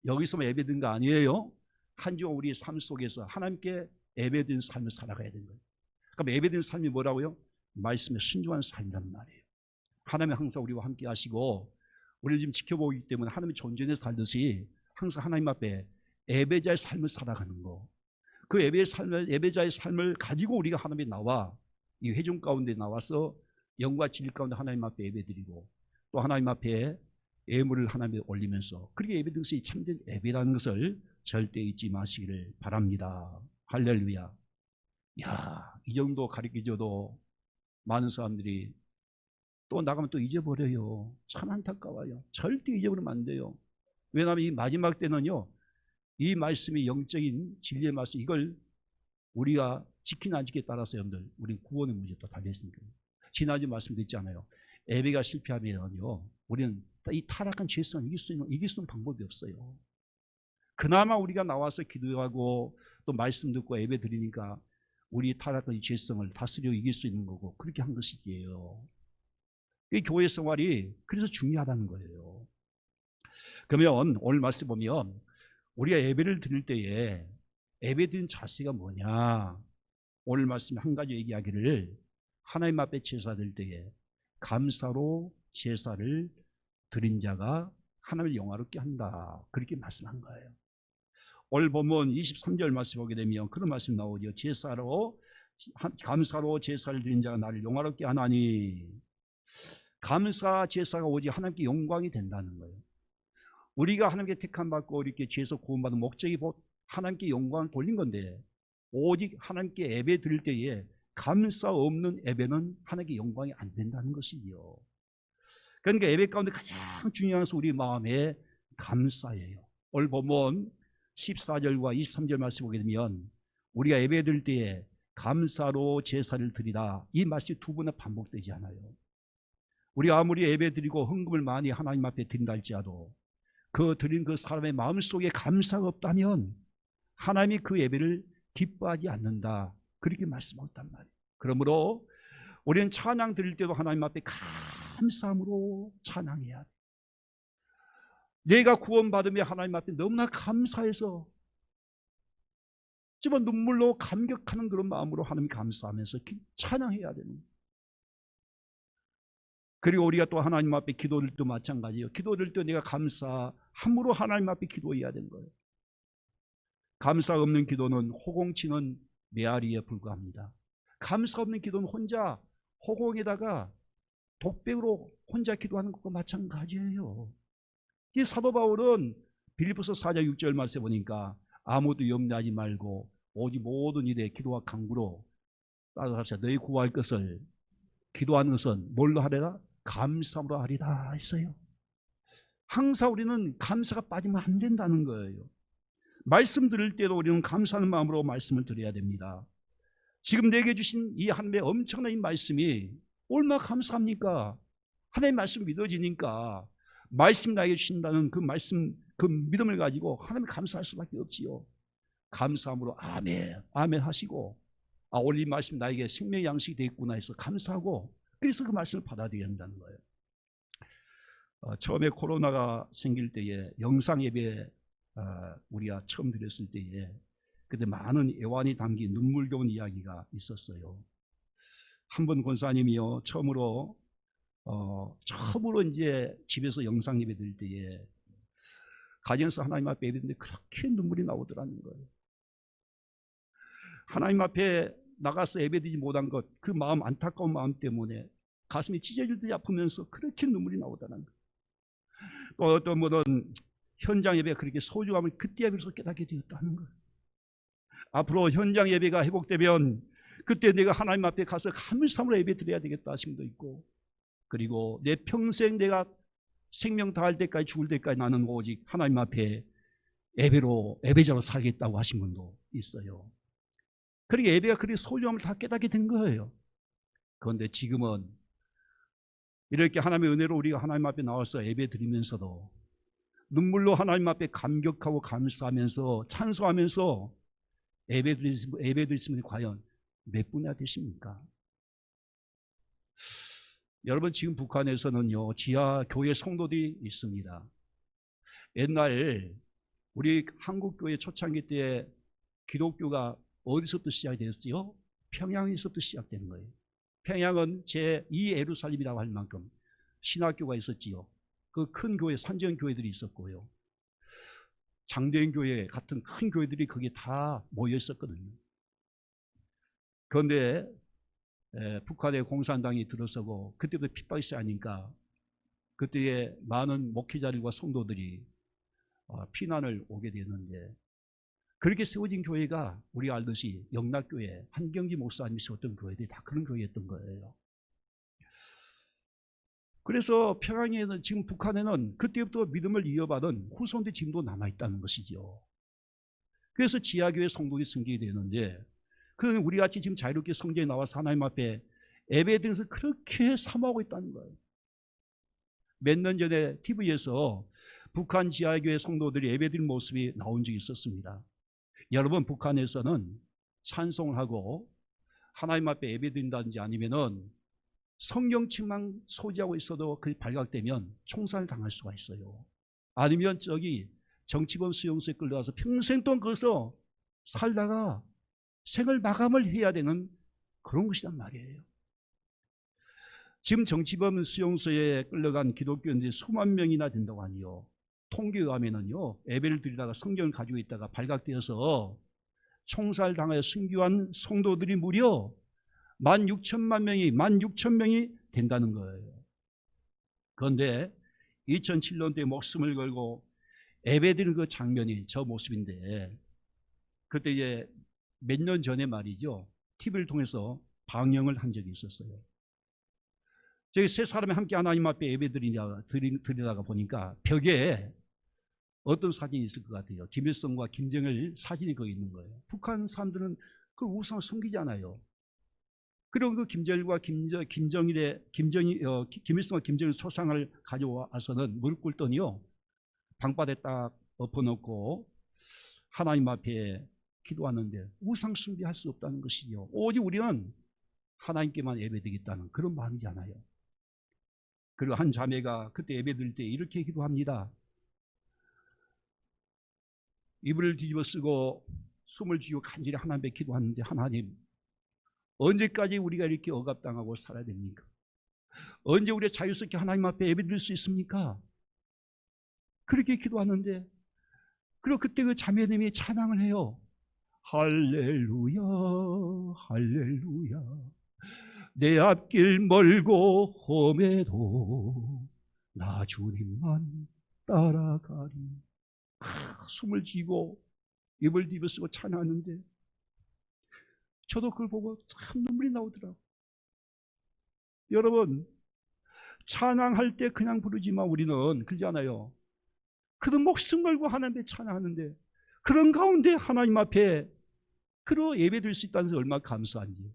여기서만 예배드린 거 아니에요. 한 주간 우리의 삶 속에서 하나님께 예배드린 삶을 살아가야 되는 거예요. 그럼 예배드린 삶이 뭐라고요? 말씀에 순종하는 삶이란 말이에요. 하나님이 항상 우리와 함께 하시고 우리를 지금 지켜보기 때문에 하나님의 존재에서 살듯이 항상 하나님 앞에 예배자의 삶을 살아가는 거. 그 예배자의 삶을 가지고 우리가 하나님에 나와 이 회중 가운데 나와서 영과 진리 가운데 하나님 앞에 예배드리고 또 하나님 앞에 예물을 하나님에 올리면서 그렇게 예배드리는 것이 참된 예배라는 것을 절대 잊지 마시기를 바랍니다. 할렐루야. 야, 이 정도 가르쳐줘도 많은 사람들이 또 나가면 또 잊어버려요. 참 안타까워요. 절대 잊어버리면 안 돼요. 왜냐하면 이 마지막 때는요, 이 말씀이 영적인 진리의 말씀, 이걸 우리가 지키나 안 지키에 따라서 여러분들 우리는 구원의 문제에 또 달려있습니다. 지난주 말씀드렸잖아요. 예배가 실패하면요, 우리는 이 타락한 죄성을 이길 수 있는 방법이 없어요. 그나마 우리가 나와서 기도하고 또 말씀 듣고 예배 드리니까 우리 타락한 이 죄성을 다스려 이길 수 있는 거고 그렇게 한 것이지요. 이 교회 생활이 그래서 중요하다는 거예요. 그러면 오늘 말씀 보면 우리가 예배를 드릴 때에 예배 드리는 자세가 뭐냐? 오늘 말씀 한 가지 얘기하기를 하나님 앞에 제사 드릴 때에 감사로 제사를 드린 자가 하나님을 영화롭게 한다. 그렇게 말씀한 거예요. 오늘 보면 23절 말씀 보게 되면 그런 말씀 나오죠. 감사로 제사를 드린 자가 나를 영화롭게 하나니. 감사 제사가 오직 하나님께 영광이 된다는 거예요. 우리가 하나님께 택함 받고 이렇게 죄에서 구원받은 목적이 하나님께 영광을 돌린 건데 오직 하나님께 예배 드릴 때에 감사 없는 예배는 하나님께 영광이 안 된다는 것이지요. 그러니까 예배 가운데 가장 중요한 것은 우리 마음의 감사예요. 오늘 보면 14절과 23절 말씀 보게 되면 우리가 예배 드릴 때에 감사로 제사를 드리라 이 말씀이 두 번이나 반복되지 않아요. 우리 아무리 예배 드리고 헌금을 많이 하나님 앞에 드린다 할지라도 그 드린 그 사람의 마음속에 감사가 없다면 하나님이 그 예배를 기뻐하지 않는다, 그렇게 말씀하셨단 말이에요. 그러므로 우리는 찬양 드릴 때도 하나님 앞에 감사함으로 찬양해야 돼. 내가 구원받으며 하나님 앞에 너무나 감사해서 정말 눈물로 감격하는 그런 마음으로 하나님 감사하면서 찬양해야 되는 거예요. 그리고 우리가 또 하나님 앞에 기도를 또 마찬가지예요. 기도를 때 내가 감사함으로 하나님 앞에 기도해야 되는 거예요. 감사 없는 기도는 호공치는 메아리에 불과합니다. 감사 없는 기도는 혼자 호공에다가 독백으로 혼자 기도하는 것과 마찬가지예요. 이 사도 바울은 빌립보서 4장 6절 말씀에 보니까 아무도 염려하지 말고 오직 모든 일에 기도와 간구로 따라합시다. 너희 구할 것을 기도하는 것은 뭘로 하리라? 감사함으로 하리라 했어요. 항상 우리는 감사가 빠지면 안 된다는 거예요. 말씀 들을 때도 우리는 감사하는 마음으로 말씀을 드려야 됩니다. 지금 내게 주신 이 하나님의 엄청난 이 말씀이 얼마나 감사합니까? 하나님의 말씀 믿어지니까 말씀 나에게 주신다는 그 말씀, 그 믿음을 가지고 하나님 감사할 수밖에 없지요. 감사함으로 아멘, 아멘 하시고, 아, 오늘 이 말씀 나에게 생명의 양식이 되겠구나 해서 감사하고, 그래서 그 말씀을 받아들여야 한다는 거예요. 처음에 코로나가 생길 때에 영상 예배 우리가 처음 드렸을 때에 그때 많은 애환이 담긴 눈물겨운 이야기가 있었어요. 한 번 권사님이요, 처음으로 이제 집에서 영상 예배 드릴 때에 가정에서 하나님 앞에 예배드리는데 그렇게 눈물이 나오더라는 거예요. 하나님 앞에 나가서 예배드리지 못한 것, 그 마음, 안타까운 마음 때문에 가슴이 찢어질 듯이 아프면서 그렇게 눈물이 나오더라는 거예요. 또 어떤 분은 현장 예배가 그렇게 소중함을 그때야 비로소 깨닫게 되었다는 거예요. 앞으로 현장 예배가 회복되면 그때 내가 하나님 앞에 가서 감사함으로 예배 드려야 되겠다 하신 분도 있고, 그리고 내 평생 내가 생명 다할 때까지 죽을 때까지 나는 오직 하나님 앞에 예배자로 살겠다고 하신 분도 있어요. 그러니까 예배가 그렇게 소중함을 다 깨닫게 된 거예요. 그런데 지금은 이렇게 하나님의 은혜로 우리가 하나님 앞에 나와서 예배 드리면서도 눈물로 하나님 앞에 감격하고 감사하면서 찬송하면서 예배 드리시는 분이 과연 몇 분이나 되십니까? 여러분, 지금 북한에서는요, 지하 교회 성도들이 있습니다. 옛날 우리 한국교회 초창기 때 기독교가 어디서부터 시작됐어요? 평양에서부터 시작된 거예요. 평양은 제2 예루살렘이라고 할 만큼 신학교가 있었지요. 그 큰 교회, 산전 교회들이 있었고요. 장대인교회 같은 큰 교회들이 거기에 다 모여 있었거든요. 그런데 북한의 공산당이 들어서고 그때부터 핍박이 시작하니까 그때에 많은 목회자들과 성도들이 피난을 오게 되는데, 그렇게 세워진 교회가 우리가 알듯이 영락교회, 한경지 목사님이 세웠던 교회들이 다 그런 교회였던 거예요. 그래서 평양에는, 지금 북한에는 그때부터 믿음을 이어받은 후손들이 지금도 남아있다는 것이죠. 그래서 지하교회 성도들이 생기게 되는데, 그는 우리같이 지금 자유롭게 성전에 나와서 하나님 앞에 예배드리면서 그렇게 사모하고 있다는 거예요. 몇 년 전에 TV에서 북한 지하교회 성도들이 예배드리는 모습이 나온 적이 있었습니다. 여러분, 북한에서는 찬송을 하고 하나님 앞에 예배드린다든지 아니면은 성경책만 소지하고 있어도 그게 발각되면 총살을 당할 수가 있어요. 아니면 저기 정치범 수용소에 끌려가서 평생 동안 거기서 살다가 생을 마감을 해야 되는 그런 것이란 말이에요. 지금 정치범 수용소에 끌려간 기독교인들이 수만 명이나 된다고 하니요. 통계에 의하면은요, 예배를 드리다가 성경을 가지고 있다가 발각되어서 총살당하여 순교한 성도들이 무려 16,000명이 된다는 거예요. 그런데 2007년도에 목숨을 걸고 예배드리는 그 장면이 저 모습인데, 그때 이제 몇 년 전에 말이죠, TV를 통해서 방영을 한 적이 있었어요. 저희 세 사람이 함께 하나님 앞에 예배드리다가 보니까 벽에 어떤 사진이 있을 것 같아요. 김일성과 김정일 사진이 거기 있는 거예요. 북한 사람들은 그 우상을 섬기잖아요. 그리고 그 김정일과 김일성과 김정일 초상을 가져와서는 무릎 꿇더니요, 방바닥에 딱 엎어놓고 하나님 앞에 기도하는데 우상 숭배할 수 없다는 것이요, 오직 우리는 하나님께만 예배드리겠다는 그런 마음이잖아요. 그리고 한 자매가 그때 예배드릴 때 이렇게 기도합니다. 이불을 뒤집어 쓰고 숨을 쥐고 간절히 하나님께 기도하는데, 하나님, 언제까지 우리가 이렇게 억압당하고 살아야 됩니까? 언제 우리가 자유스럽게 하나님 앞에 예배드릴 수 있습니까? 그렇게 기도하는데, 그리고 그때 그 자매님이 찬양을 해요. 할렐루야 할렐루야, 내 앞길 멀고 험해도 나 주님만 따라가리. 숨을 쥐고 입을 뒤집어 쓰고 찬양하는데, 저도 그걸 보고 참 눈물이 나오더라고요. 여러분, 찬양할 때 그냥 부르지만 우리는 그러지 않아요. 그런 목숨 걸고 하나님께 찬양하는데, 그런 가운데 하나님 앞에 그로 예배드릴 수 있다는 것이 얼마나 감사한지.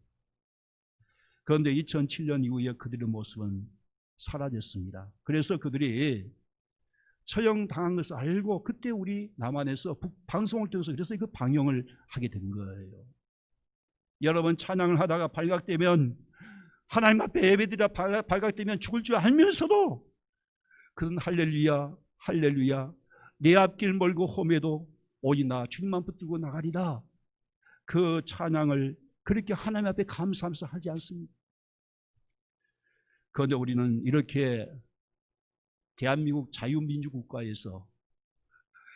그런데 2007년 이후에 그들의 모습은 사라졌습니다. 그래서 그들이 처형당한 것을 알고 그때 우리 남한에서 방송을 통해서 그래서 그 방영을 하게 된 거예요. 여러분, 찬양을 하다가 발각되면, 하나님 앞에 예배드리다 발각되면 죽을 줄 알면서도 그는 할렐루야 할렐루야, 내 앞길 멀고 험해도 오직 나 주님만 붙들고 나가리라, 그 찬양을 그렇게 하나님 앞에 감사하면서 하지 않습니다. 그런데 우리는 이렇게 대한민국 자유민주국가에서,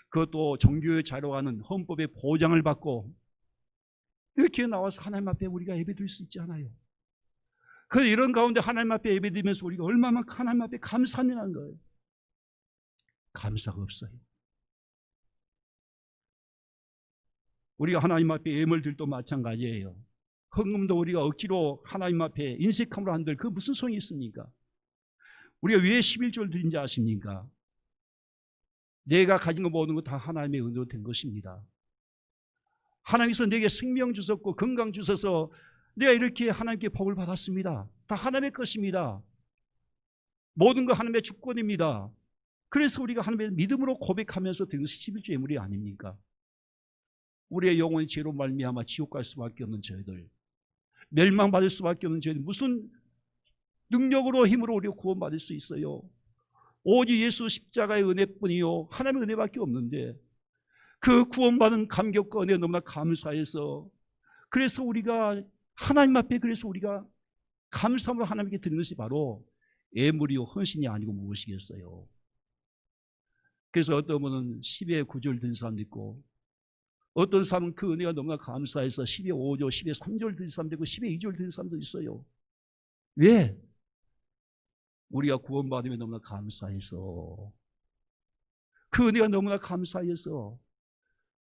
그것도 종교의 자유로 하는 헌법의 보장을 받고 이렇게 나와서 하나님 앞에 우리가 예배드릴 수 있지 않아요. 그런데 이런 가운데 하나님 앞에 예배드리면서 우리가 얼마나 하나님 앞에 감사하는 거예요. 감사가 없어요. 우리가 하나님 앞에 예물 들도 마찬가지예요. 헌금도 우리가 억지로 하나님 앞에 인색함으로 한들 그 무슨 소용이 있습니까? 우리가 왜 11조를 드린지 아십니까? 내가 가진 거 모든 거 다 하나님의 은혜로 된 것입니다. 하나님께서 내게 생명 주셨고 건강 주셔서 내가 이렇게 하나님께 복을 받았습니다. 다 하나님의 것입니다. 모든 거 하나님의 주권입니다. 그래서 우리가 하나님의 믿음으로 고백하면서 드린 것이 11조 예물이 아닙니까? 우리의 영혼이 죄로 말미암아 지옥 갈 수밖에 없는 저희들, 멸망받을 수밖에 없는 저희들, 무슨 능력으로 힘으로 우리가 구원받을 수 있어요? 오직 예수 십자가의 은혜뿐이요, 하나님의 은혜밖에 없는데, 그 구원받은 감격과 은혜 너무나 감사해서, 그래서 우리가 하나님 앞에, 그래서 우리가 감사함으로 하나님께 드리는 것이 바로 예물이요 헌신이 아니고 무엇이겠어요? 그래서 어떤 분은 10의 9조를 드린 사람도 있고, 어떤 사람은 그 은혜가 너무나 감사해서 10의 5조, 10의 3조를 드린 사람도 있고 10의 2조를 드린 사람도 있어요. 왜? 우리가 구원받으면 너무나 감사해서, 그 은혜가 너무나 감사해서,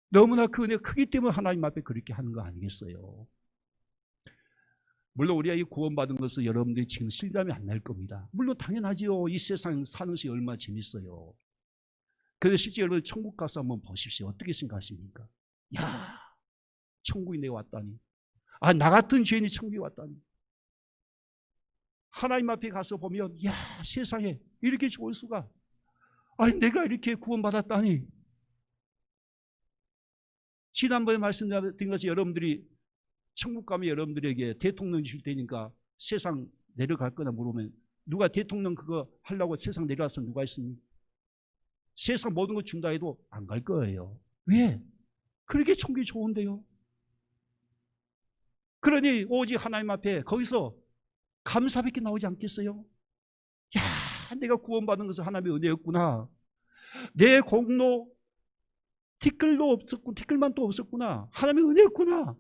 너무나 그 은혜가 크기 때문에 하나님 앞에 그렇게 하는 거 아니겠어요? 물론 우리가 이 구원받은 것을 여러분들이 지금 실감이 안 날 겁니다. 물론 당연하지요. 이 세상 사는 것이 얼마나 재밌어요. 그래서 실제 여러분 천국 가서 한번 보십시오. 어떻게 생각하십니까? 야, 천국이 내가 왔다니. 아, 나 같은 죄인이 천국에 왔다니. 하나님 앞에 가서 보면, 야, 세상에 이렇게 좋을 수가. 아니, 내가 이렇게 구원받았다니. 지난번에 말씀드린 것이, 여러분들이 천국 가면 여러분들에게 대통령 줄 테니까 세상 내려갈 거나 물으면, 누가 대통령 그거 하려고 세상 내려와서 누가 있습니까? 세상 모든 거 준다 해도 안 갈 거예요. 왜? 그렇게 천국이 좋은데요. 그러니 오직 하나님 앞에 거기서 감사밖에 나오지 않겠어요? 야, 내가 구원받은 것은 하나님의 은혜였구나. 내 공로 티끌도 없었고 티끌만 또 없었구나. 하나님의 은혜였구나.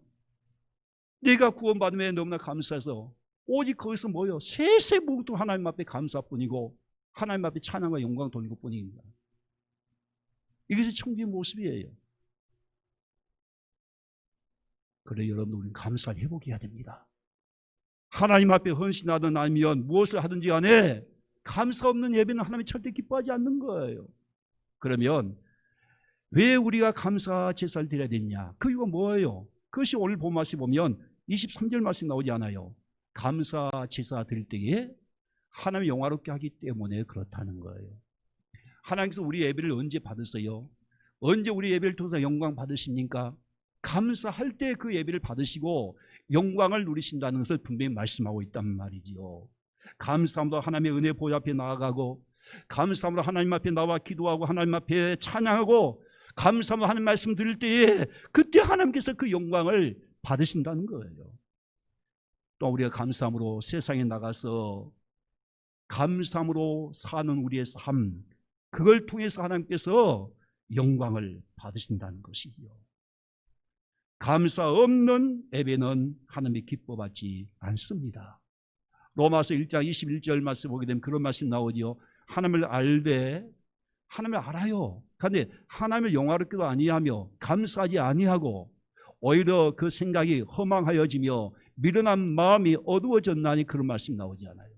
내가 구원받음에 너무나 감사해서 오직 거기서 뭐요? 세세무도 하나님 앞에 감사뿐이고 하나님 앞에 찬양과 영광 돌리고 뿐입니다. 이것이 천국의 모습이에요. 그래, 여러분, 우리는 감사를 회복해야 됩니다. 하나님 앞에 헌신하든 아니면 무엇을 하든지 간에 감사 없는 예배는 하나님이 절대 기뻐하지 않는 거예요. 그러면 왜 우리가 감사 제사를 드려야 되냐? 그 이유가 뭐예요? 그것이 오늘 본 말씀 보면 23절 말씀 나오지 않아요? 감사 제사 드릴 때에 하나님 영화롭게 하기 때문에 그렇다는 거예요. 하나님께서 우리 예배를 언제 받으세요? 언제 우리 예배를 통해서 영광 받으십니까? 감사할 때 그 예배를 받으시고 영광을 누리신다는 것을 분명히 말씀하고 있단 말이지요. 감사함으로 하나님의 은혜 보좌 앞에 나아가고, 감사함으로 하나님 앞에 나와 기도하고, 하나님 앞에 찬양하고, 감사함으로 하나님 말씀 드릴 때에 그때 하나님께서 그 영광을 받으신다는 거예요. 또 우리가 감사함으로 세상에 나가서 감사함으로 사는 우리의 삶, 그걸 통해서 하나님께서 영광을 받으신다는 것이지요. 감사 없는 예배는 하나님이 기뻐받지 않습니다. 로마서 1장 21절 말씀 보게 되면 그런 말씀 나오지요. 하나님을 알되, 하나님을 알아요. 그런데 하나님을 영화롭게도 아니하며 감사하지 아니하고 오히려 그 생각이 허망하여지며 미련한 마음이 어두워졌나니, 그런 말씀 나오지 않아요.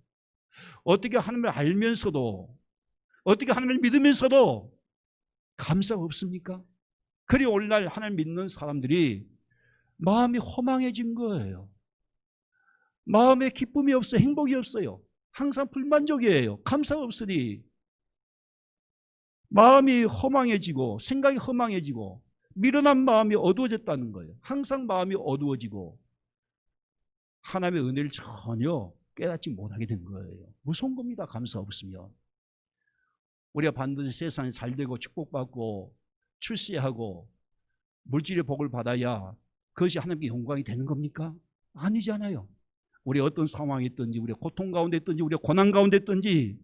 어떻게 하나님을 알면서도, 어떻게 하나님을 믿으면서도 감사가 없습니까? 그리 오늘날 하나님 믿는 사람들이 마음이 허망해진 거예요. 마음에 기쁨이 없어요. 행복이 없어요. 항상 불만족이에요. 감사가 없으니 마음이 허망해지고 생각이 허망해지고 미련한 마음이 어두워졌다는 거예요. 항상 마음이 어두워지고 하나님의 은혜를 전혀 깨닫지 못하게 된 거예요. 무서운 겁니다. 감사 없으면. 우리가 반드시 세상에 잘되고 축복받고 출세하고 물질의 복을 받아야 그것이 하나님께 영광이 되는 겁니까? 아니잖아요. 우리 어떤 상황에 있든지, 우리 고통 가운데 있든지, 우리 고난 가운데 있든지,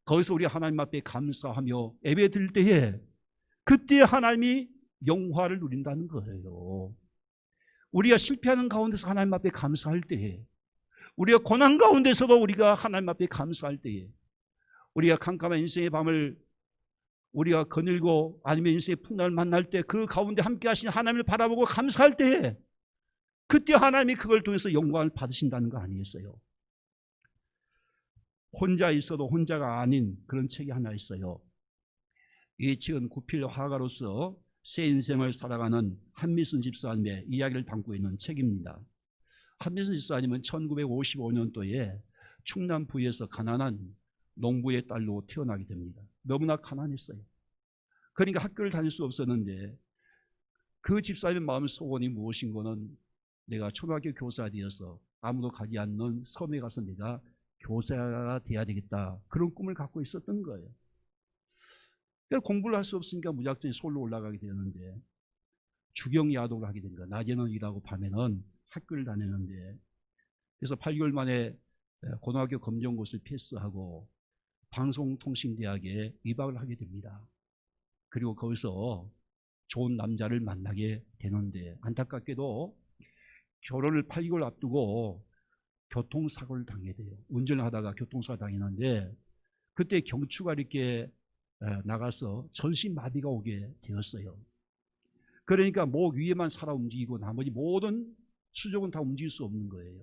거기서 우리 하나님 앞에 감사하며 예배 드릴 때에 그때 하나님이 영화를 누린다는 거예요. 우리가 실패하는 가운데서 하나님 앞에 감사할 때에, 우리가 고난 가운데서도 우리가 하나님 앞에 감사할 때에, 우리가 캄캄한 인생의 밤을 우리가 거닐고 아니면 인생의 풍랑을 만날 때 그 가운데 함께 하신 하나님을 바라보고 감사할 때에 그때 하나님이 그걸 통해서 영광을 받으신다는 거 아니겠어요? 혼자 있어도 혼자가 아닌 그런 책이 하나 있어요. 이 책은 구필 화가로서 새 인생을 살아가는 한미순 집사님의 이야기를 담고 있는 책입니다. 한미순 집사님은 1955년도에 충남 부에서 가난한 농부의 딸로 태어나게 됩니다. 너무나 가난했어요. 그러니까 학교를 다닐 수 없었는데 그 집사님의 마음 소원이 무엇인 거는 내가 초등학교 교사가 되어서 아무도 가지 않는 섬에 가서 내가 교사가 돼야 되겠다, 그런 꿈을 갖고 있었던 거예요. 그래서 공부를 할 수 없으니까 무작정 서울로 올라가게 되었는데 주경야독을 하게 된 거예요. 낮에는 일하고 밤에는 학교를 다녔는데, 그래서 8개월 만에 고등학교 검정고시를 패스하고 방송통신대학에 입학을 하게 됩니다. 그리고 거기서 좋은 남자를 만나게 되는데 안타깝게도 결혼을 8개월 앞두고 교통사고를 당하게 돼요. 운전을 하다가 교통사고 당했는데 그때 경추가 이렇게 나가서 전신마비가 오게 되었어요. 그러니까 목 위에만 살아 움직이고 나머지 모든 수족은 다 움직일 수 없는 거예요.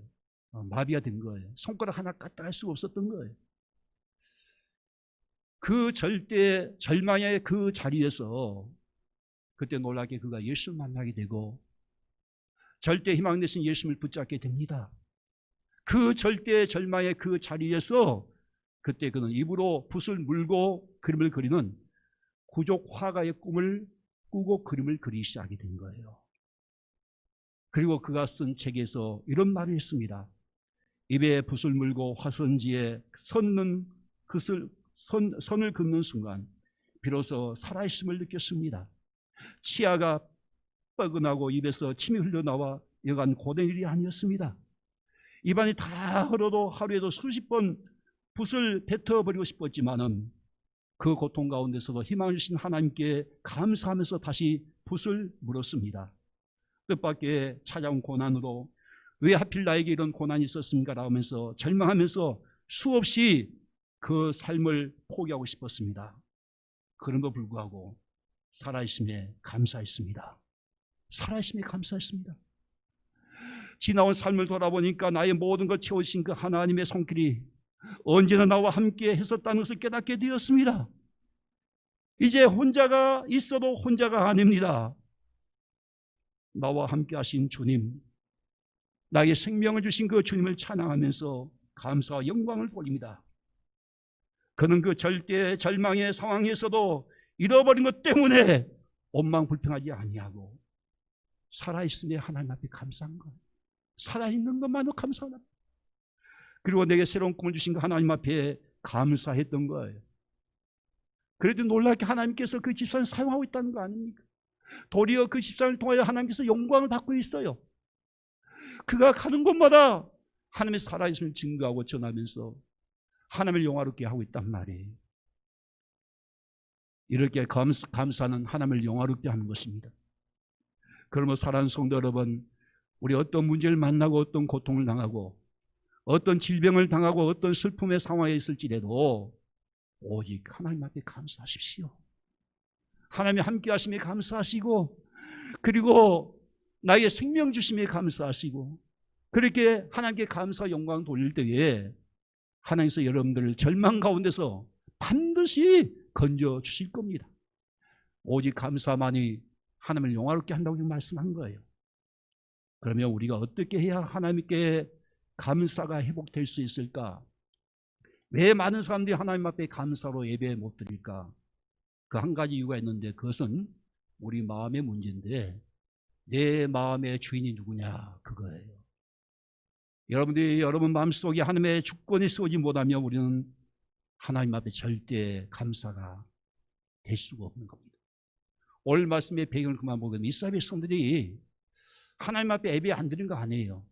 마비가 된 거예요. 손가락 하나 까딱 할 수가 없었던 거예요. 그 절대 절망의 그 자리에서 그때 놀랍게 그가 예수를 만나게 되고 절대 희망 되신 예수님을 붙잡게 됩니다. 그 절대 절망의 그 자리에서 그때 그는 입으로 붓을 물고 그림을 그리는 구족 화가의 꿈을 꾸고 그림을 그리기 시작하게 된 거예요. 그리고 그가 쓴 책에서 이런 말을 했습니다. 입에 붓을 물고 화선지에 선을 긋는 순간 비로소 살아있음을 느꼈습니다. 치아가 뻐근하고 입에서 침이 흘러나와 여간 고된 일이 아니었습니다. 입안이 다 흘러도 하루에도 수십 번 붓을 뱉어버리고 싶었지만은 그 고통 가운데서도 희망을 주신 하나님께 감사하면서 다시 붓을 물었습니다. 뜻밖의 찾아온 고난으로 왜 하필 나에게 이런 고난이 있었습니까? 라면서 절망하면서 수없이 그 삶을 포기하고 싶었습니다. 그럼에도 불구하고 살아있음에 감사했습니다. 살아있음에 감사했습니다. 지나온 삶을 돌아보니까 나의 모든 걸 채우신 그 하나님의 손길이 언제나 나와 함께 했었다는 것을 깨닫게 되었습니다. 이제 혼자가 있어도 혼자가 아닙니다. 나와 함께 하신 주님, 나에게 생명을 주신 그 주님을 찬양하면서 감사와 영광을 돌립니다. 그는 그 절대 절망의 상황에서도 잃어버린 것 때문에 원망불평하지 아니하고 살아있음에 하나님 앞에 감사한 거예요. 살아있는 것만으로 감사하다. 그리고 내게 새로운 꿈을 주신 그 하나님 앞에 감사했던 거예요. 그래도 놀랍게 하나님께서 그 집사를 사용하고 있다는 거 아닙니까? 도리어 그 집사를 통하여 하나님께서 영광을 받고 있어요. 그가 가는 곳마다 하나님의 살아있음을 증거하고 전하면서 하나님을 영화롭게 하고 있단 말이에요. 이렇게 감사는 하나님을 영화롭게 하는 것입니다. 그러면 사랑하는 성도 여러분, 우리 어떤 문제를 만나고 어떤 고통을 당하고 어떤 질병을 당하고 어떤 슬픔의 상황에 있을지라도 오직 하나님 앞에 감사하십시오. 하나님이 함께 하심에 감사하시고, 그리고 나에게 생명 주심에 감사하시고, 그렇게 하나님께 감사 영광 돌릴 때에 하나님께서 여러분들을 절망 가운데서 반드시 건져 주실 겁니다. 오직 감사만이 하나님을 영화롭게 한다고 말씀한 거예요. 그러면 우리가 어떻게 해야 하나님께 감사가 회복될 수 있을까? 왜 많은 사람들이 하나님 앞에 감사로 예배 못 드릴까? 그 한 가지 이유가 있는데, 그것은 우리 마음의 문제인데, 내 마음의 주인이 누구냐, 그거예요. 여러분들이 여러분 마음속에 하나님의 주권이 쓰지 못하면 우리는 하나님 앞에 절대 감사가 될 수가 없는 겁니다. 오늘 말씀의 배경을 그만 보면 이스라엘 백성들이 하나님 앞에 예배 안 드린 거 아니에요.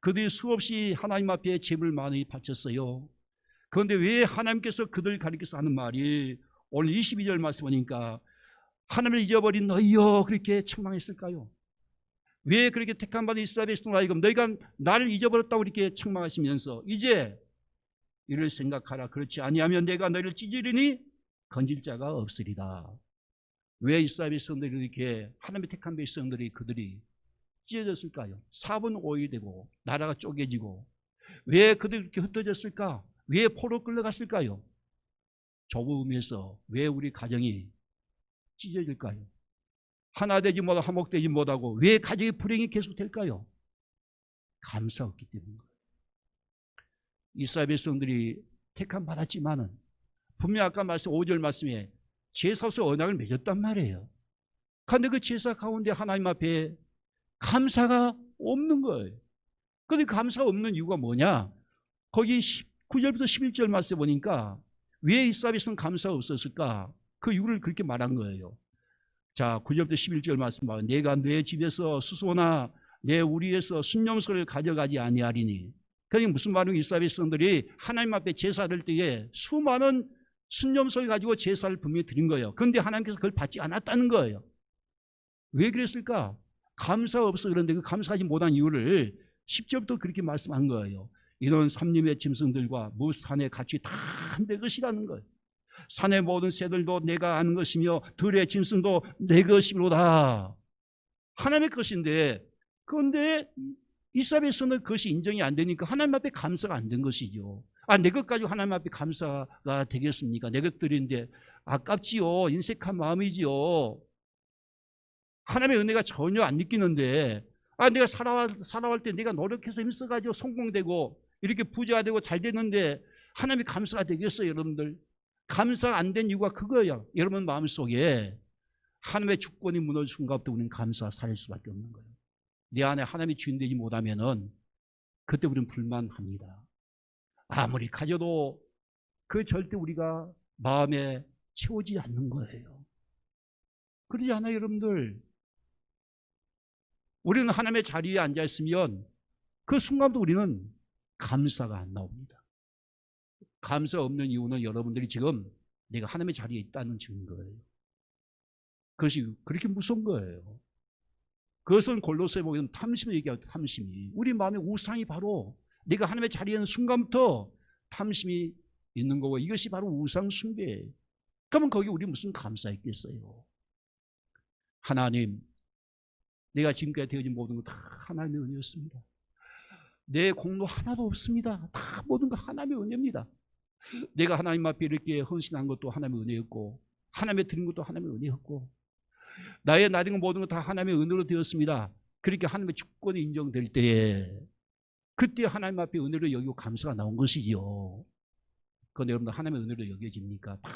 그들이 수없이 하나님 앞에 제물 많이 바쳤어요. 그런데 왜 하나님께서 그들 가리켜서 하는 말이 오늘 22절 말씀 보니까 하나님을 잊어버린 너희여 그렇게 책망했을까요? 왜 그렇게 택함받은 이스라엘 백성들 하여금 너희가 나를 잊어버렸다고 이렇게 책망하시면서 이제 이를 생각하라. 그렇지 아니하면 내가 너희를 찢으리니 건질 자가 없으리다. 왜 이스라엘 백성들이 이렇게 하나님의 택한 백성들이 그들이 찢어졌을까요? 4분 5일 되고 나라가 쪼개지고 왜 그들이 이렇게 흩어졌을까? 왜 포로 끌려갔을까요? 좁음에서 왜 우리 가정이 찢어질까요? 하나 되지 못하고 화목되지 못하고 왜 가정의 불행이 계속될까요? 감사 없기 때문입니다. 이스라엘 백성들이 택함 받았지만은 분명 아까 말씀 5절 말씀에 제사로서 언약을 맺었단 말이에요. 그런데 그 제사 가운데 하나님 앞에 감사가 없는 거예요. 그런데 감사가 없는 이유가 뭐냐? 거기 9절부터 11절 말씀에 보니까 왜 이스라엘 백성은 감사가 없었을까? 그 이유를 그렇게 말한 거예요. 자, 9절부터 11절 말씀 봐. 내가 내 집에서 수소나 내 우리에서 순념소를 가져가지 아니하리니. 그러니까 무슨 말이냐? 이스라엘 백성들이 하나님 앞에 제사를 때에 수많은 순념소를 가지고 제사를 분명히 드린 거예요. 그런데 하나님께서 그걸 받지 않았다는 거예요. 왜 그랬을까? 감사가 없어. 그런데 그 감사하지 못한 이유를 10절부터 그렇게 말씀한 거예요. 이런 삼림의 짐승들과 무산의 같이 다 내 것이라는 거예요. 산의 모든 새들도 내가 아는 것이며 들의 짐승도 내 것이로다. 하나님의 것인데, 그런데 이스라엘 백성은 그것이 인정이 안 되니까 하나님 앞에 감사가 안 된 것이죠. 내 것 가지고 하나님 앞에 감사가 되겠습니까? 내 것들인데 아깝지요. 인색한 마음이지요. 하나님의 은혜가 전혀 안 느끼는데, 내가 살아갈 때 내가 노력해서 힘써가지고 성공되고 이렇게 부자가 되고 잘 됐는데 하나님이 감사가 되겠어요, 여러분들? 감사가 안 된 이유가 그거예요. 여러분 마음속에 하나님의 주권이 무너진 순간부터 우리는 감사가 살 수밖에 없는 거예요. 내 안에 하나님이 주인 되지 못하면은 그때 우리는 불만합니다. 아무리 가져도 그 절대 우리가 마음에 채우지 않는 거예요. 그러지 않아요, 여러분들? 우리는 하나님의 자리에 앉아있으면 그 순간부터 우리는 감사가 안 나옵니다. 감사 없는 이유는 여러분들이 지금 내가 하나님의 자리에 있다는 증거예요. 그것이 그렇게 무서운 거예요. 그것은 골로새에 보면 탐심을 얘기하죠. 탐심이. 우리 마음의 우상이 바로 내가 하나님의 자리에 있는 순간부터 탐심이 있는 거고, 이것이 바로 우상 숭배예요. 그러면 거기 우리 무슨 감사 있겠어요? 하나님, 내가 지금까지 되어진 모든 거 다 하나님의 은혜였습니다. 내 공로 하나도 없습니다. 다 모든 거 하나님의 은혜입니다. 내가 하나님 앞에 이렇게 헌신한 것도 하나님의 은혜였고, 하나님의 드린 것도 하나님의 은혜였고, 나의 나린 모든 것 다 하나님의 은혜로 되었습니다. 그렇게 하나님의 주권이 인정될 때에 그때 하나님 앞에 은혜로 여기고 감사가 나온 것이지요. 그런데 여러분들 하나님의 은혜로 여겨집니까? 막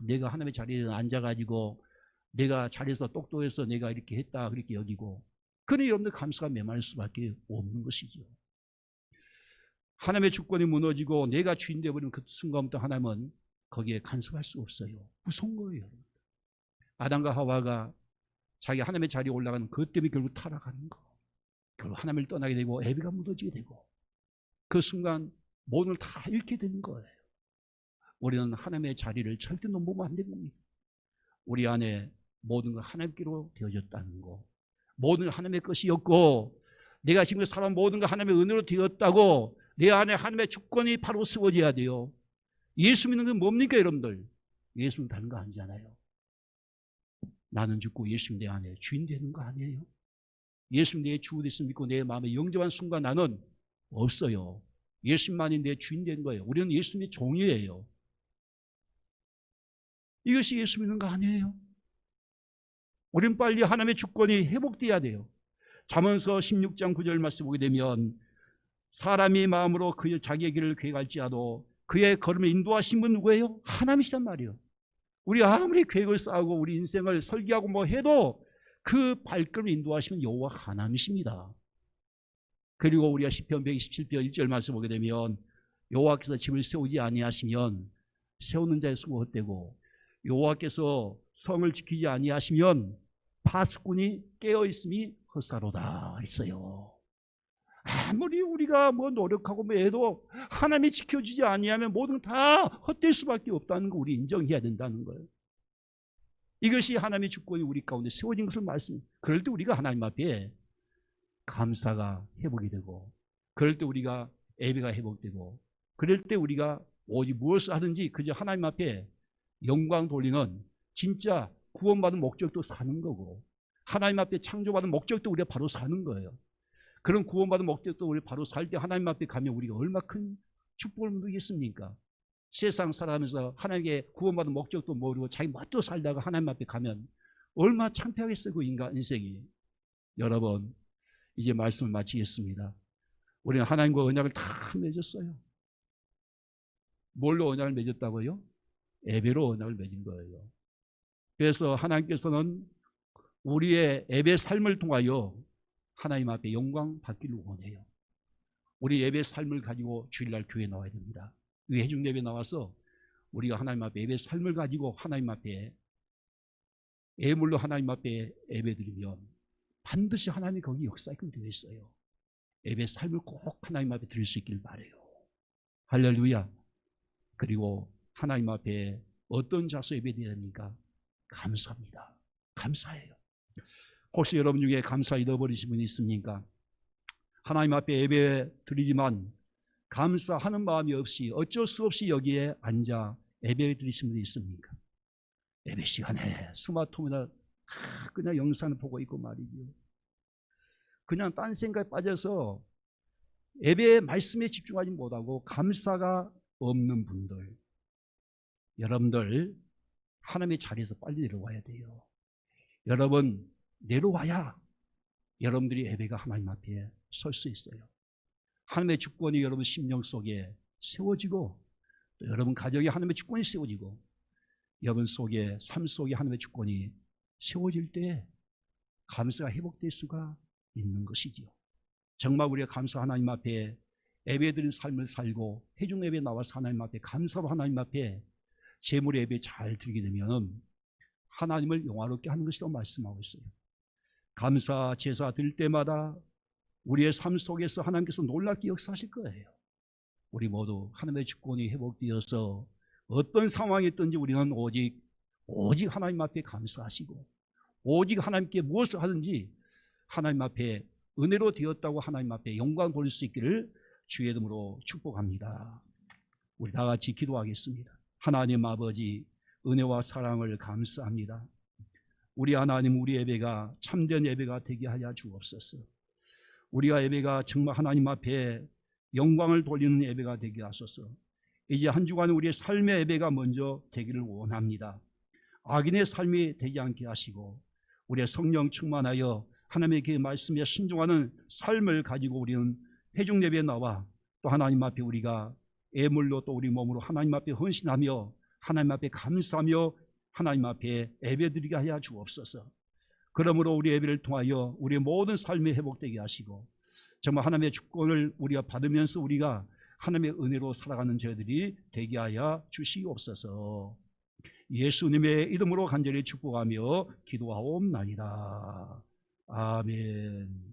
내가 하나님의 자리에 앉아가지고 내가 잘해서 똑똑해서 내가 이렇게 했다 그렇게 여기고, 그러니 여러분들 감사가 메마를 수밖에 없는 것이죠. 하나님의 주권이 무너지고 내가 주인 되어버리는 그 순간부터 하나님은 거기에 간섭할 수 없어요. 무서운 거예요. 아담과 하와가 자기 하나님의 자리에 올라가는 그것 때문에 결국 타락하는 거, 결국 하나님을 떠나게 되고 예배가 무너지게 되고 그 순간 모든 걸 다 잃게 되는 거예요. 우리는 하나님의 자리를 절대 넘보면 안 되는 겁니다. 우리 안에 모든 걸 하나님께로 되어졌다는 거, 모든 걸 하나님의 것이었고 내가 지금 살아온 모든 걸 하나님의 은혜로 되었다고 내 안에 하나님의 주권이 바로 세워져야 돼요. 예수 믿는 건 뭡니까 여러분들? 예수 믿는 다른 거 아니잖아요. 나는 죽고 예수님 내 안에 주인 되는 거 아니에요? 예수님 내 주 됐으면 믿고 내 마음에 영접한 순간 나는 없어요. 예수님만이 내 주인 되는 거예요. 우리는 예수님의 종이에요. 이것이 예수 믿는 거 아니에요? 우리는 빨리 하나님의 주권이 회복돼야 돼요. 잠언서 16장 9절 말씀 보게 되면 사람이 마음으로 그 자기의 길을 계획할지라도 그의 걸음을 인도하신 분 누구예요? 하나님이시단 말이에요. 우리 아무리 계획을 쌓고 우리 인생을 설계하고 뭐 해도 그 발걸음을 인도하시면 여호와 하나님이십니다. 그리고 우리가 시편 127편 1절 말씀 보게 되면 여호와께서 집을 세우지 아니하시면 세우는 자의 수고 헛되고 여호와께서 성을 지키지 아니하시면 파수꾼이 깨어있음이 헛사로다 했어요. 아무리 우리가 뭐 노력하고 뭐 해도 하나님이 지켜주지 아니하면 모든 다 헛될 수밖에 없다는 거 우리 인정해야 된다는 거예요. 이것이 하나님의 주권이 우리 가운데 세워진 것을 말씀해요. 그럴 때 우리가 하나님 앞에 감사가 회복이 되고, 그럴 때 우리가 예배가 회복되고, 그럴 때 우리가 오직 무엇을 하든지 그저 하나님 앞에 영광 돌리는 진짜 구원받은 목적도 사는 거고, 하나님 앞에 창조받은 목적도 우리가 바로 사는 거예요. 그런 구원받은 목적도 우리 바로 살 때 하나님 앞에 가면 우리가 얼마나 큰 축복을 누리겠습니까? 세상 살아가면서 하나님께 구원받은 목적도 모르고 자기 멋대로 살다가 하나님 앞에 가면 얼마나 창피하겠어요, 그 인간 인생이. 여러분, 이제 말씀을 마치겠습니다. 우리는 하나님과 언약을 다 맺었어요. 뭘로 언약을 맺었다고요? 예배로 언약을 맺은 거예요. 그래서 하나님께서는 우리의 예배 삶을 통하여 하나님 앞에 영광 받기를 원해요. 우리 예배 삶을 가지고 주일날 교회에 나와야 됩니다. 이 회중 예배 나와서 우리가 하나님 앞에 예배 삶을 가지고 하나님 앞에 예물로 하나님 앞에 예배 드리면 반드시 하나님이 거기 역사하게 되어 있어요. 예배 삶을 꼭 하나님 앞에 드릴 수 있길 바라요. 할렐루야. 그리고 하나님 앞에 어떤 자세 예배 드려야 됩니까? 감사합니다. 감사해요. 혹시 여러분 중에 감사 잃어버리신 분이 있습니까? 하나님 앞에 예배 드리지만 감사하는 마음이 없이 어쩔 수 없이 여기에 앉아 예배 드리신 분이 있습니까? 예배 시간에 스마트폰이나 그냥 영상을 보고 있고 말이죠. 그냥 딴 생각에 빠져서 예배의 말씀에 집중하지 못하고 감사가 없는 분들, 여러분들 하나님의 자리에서 빨리 내려와야 돼요. 여러분 내려와야 여러분들이 예배가 하나님 앞에 설 수 있어요. 하나님의 주권이 여러분 심령 속에 세워지고 또 여러분 가정에 하나님의 주권이 세워지고 여러분 속에 삶 속에 하나님의 주권이 세워질 때 감사가 회복될 수가 있는 것이지요. 정말 우리가 감사 하나님 앞에 예배드린 삶을 살고 회중 예배 나와서 하나님 앞에 감사로 하나님 앞에 제물 예배 잘 드리게 되면 하나님을 영화롭게 하는 것이라고 말씀하고 있어요. 감사 제사 드릴 때마다 우리의 삶 속에서 하나님께서 놀랍게 역사하실 거예요. 우리 모두 하나님의 주권이 회복되어서 어떤 상황이 있든지 우리는 오직 하나님 앞에 감사하시고 오직 하나님께 무엇을 하든지 하나님 앞에 은혜로 되었다고 하나님 앞에 영광 돌릴 수 있기를 주의 이름으로 축복합니다. 우리 다 같이 기도하겠습니다. 하나님 아버지, 은혜와 사랑을 감사합니다. 우리 하나님, 우리 예배가 참된 예배가 되게 하여 주옵소서. 우리가 예배가 정말 하나님 앞에 영광을 돌리는 예배가 되게 하소서. 이제 한 주간 우리의 삶의 예배가 먼저 되기를 원합니다. 악인의 삶이 되지 않게 하시고 우리의 성령 충만하여 하나님의 그 말씀에 순종하는 삶을 가지고 우리는 회중 예배에 나와 또 하나님 앞에 우리가 애물로 또 우리 몸으로 하나님 앞에 헌신하며 하나님 앞에 감사하며 하나님 앞에 예배드리게 하여 주옵소서. 그러므로 우리 예배를 통하여 우리의 모든 삶이 회복되게 하시고 정말 하나님의 주권을 우리가 받으면서 우리가 하나님의 은혜로 살아가는 저희들이 되게 하여 주시옵소서. 예수님의 이름으로 간절히 축복하며 기도하옵나이다. 아멘.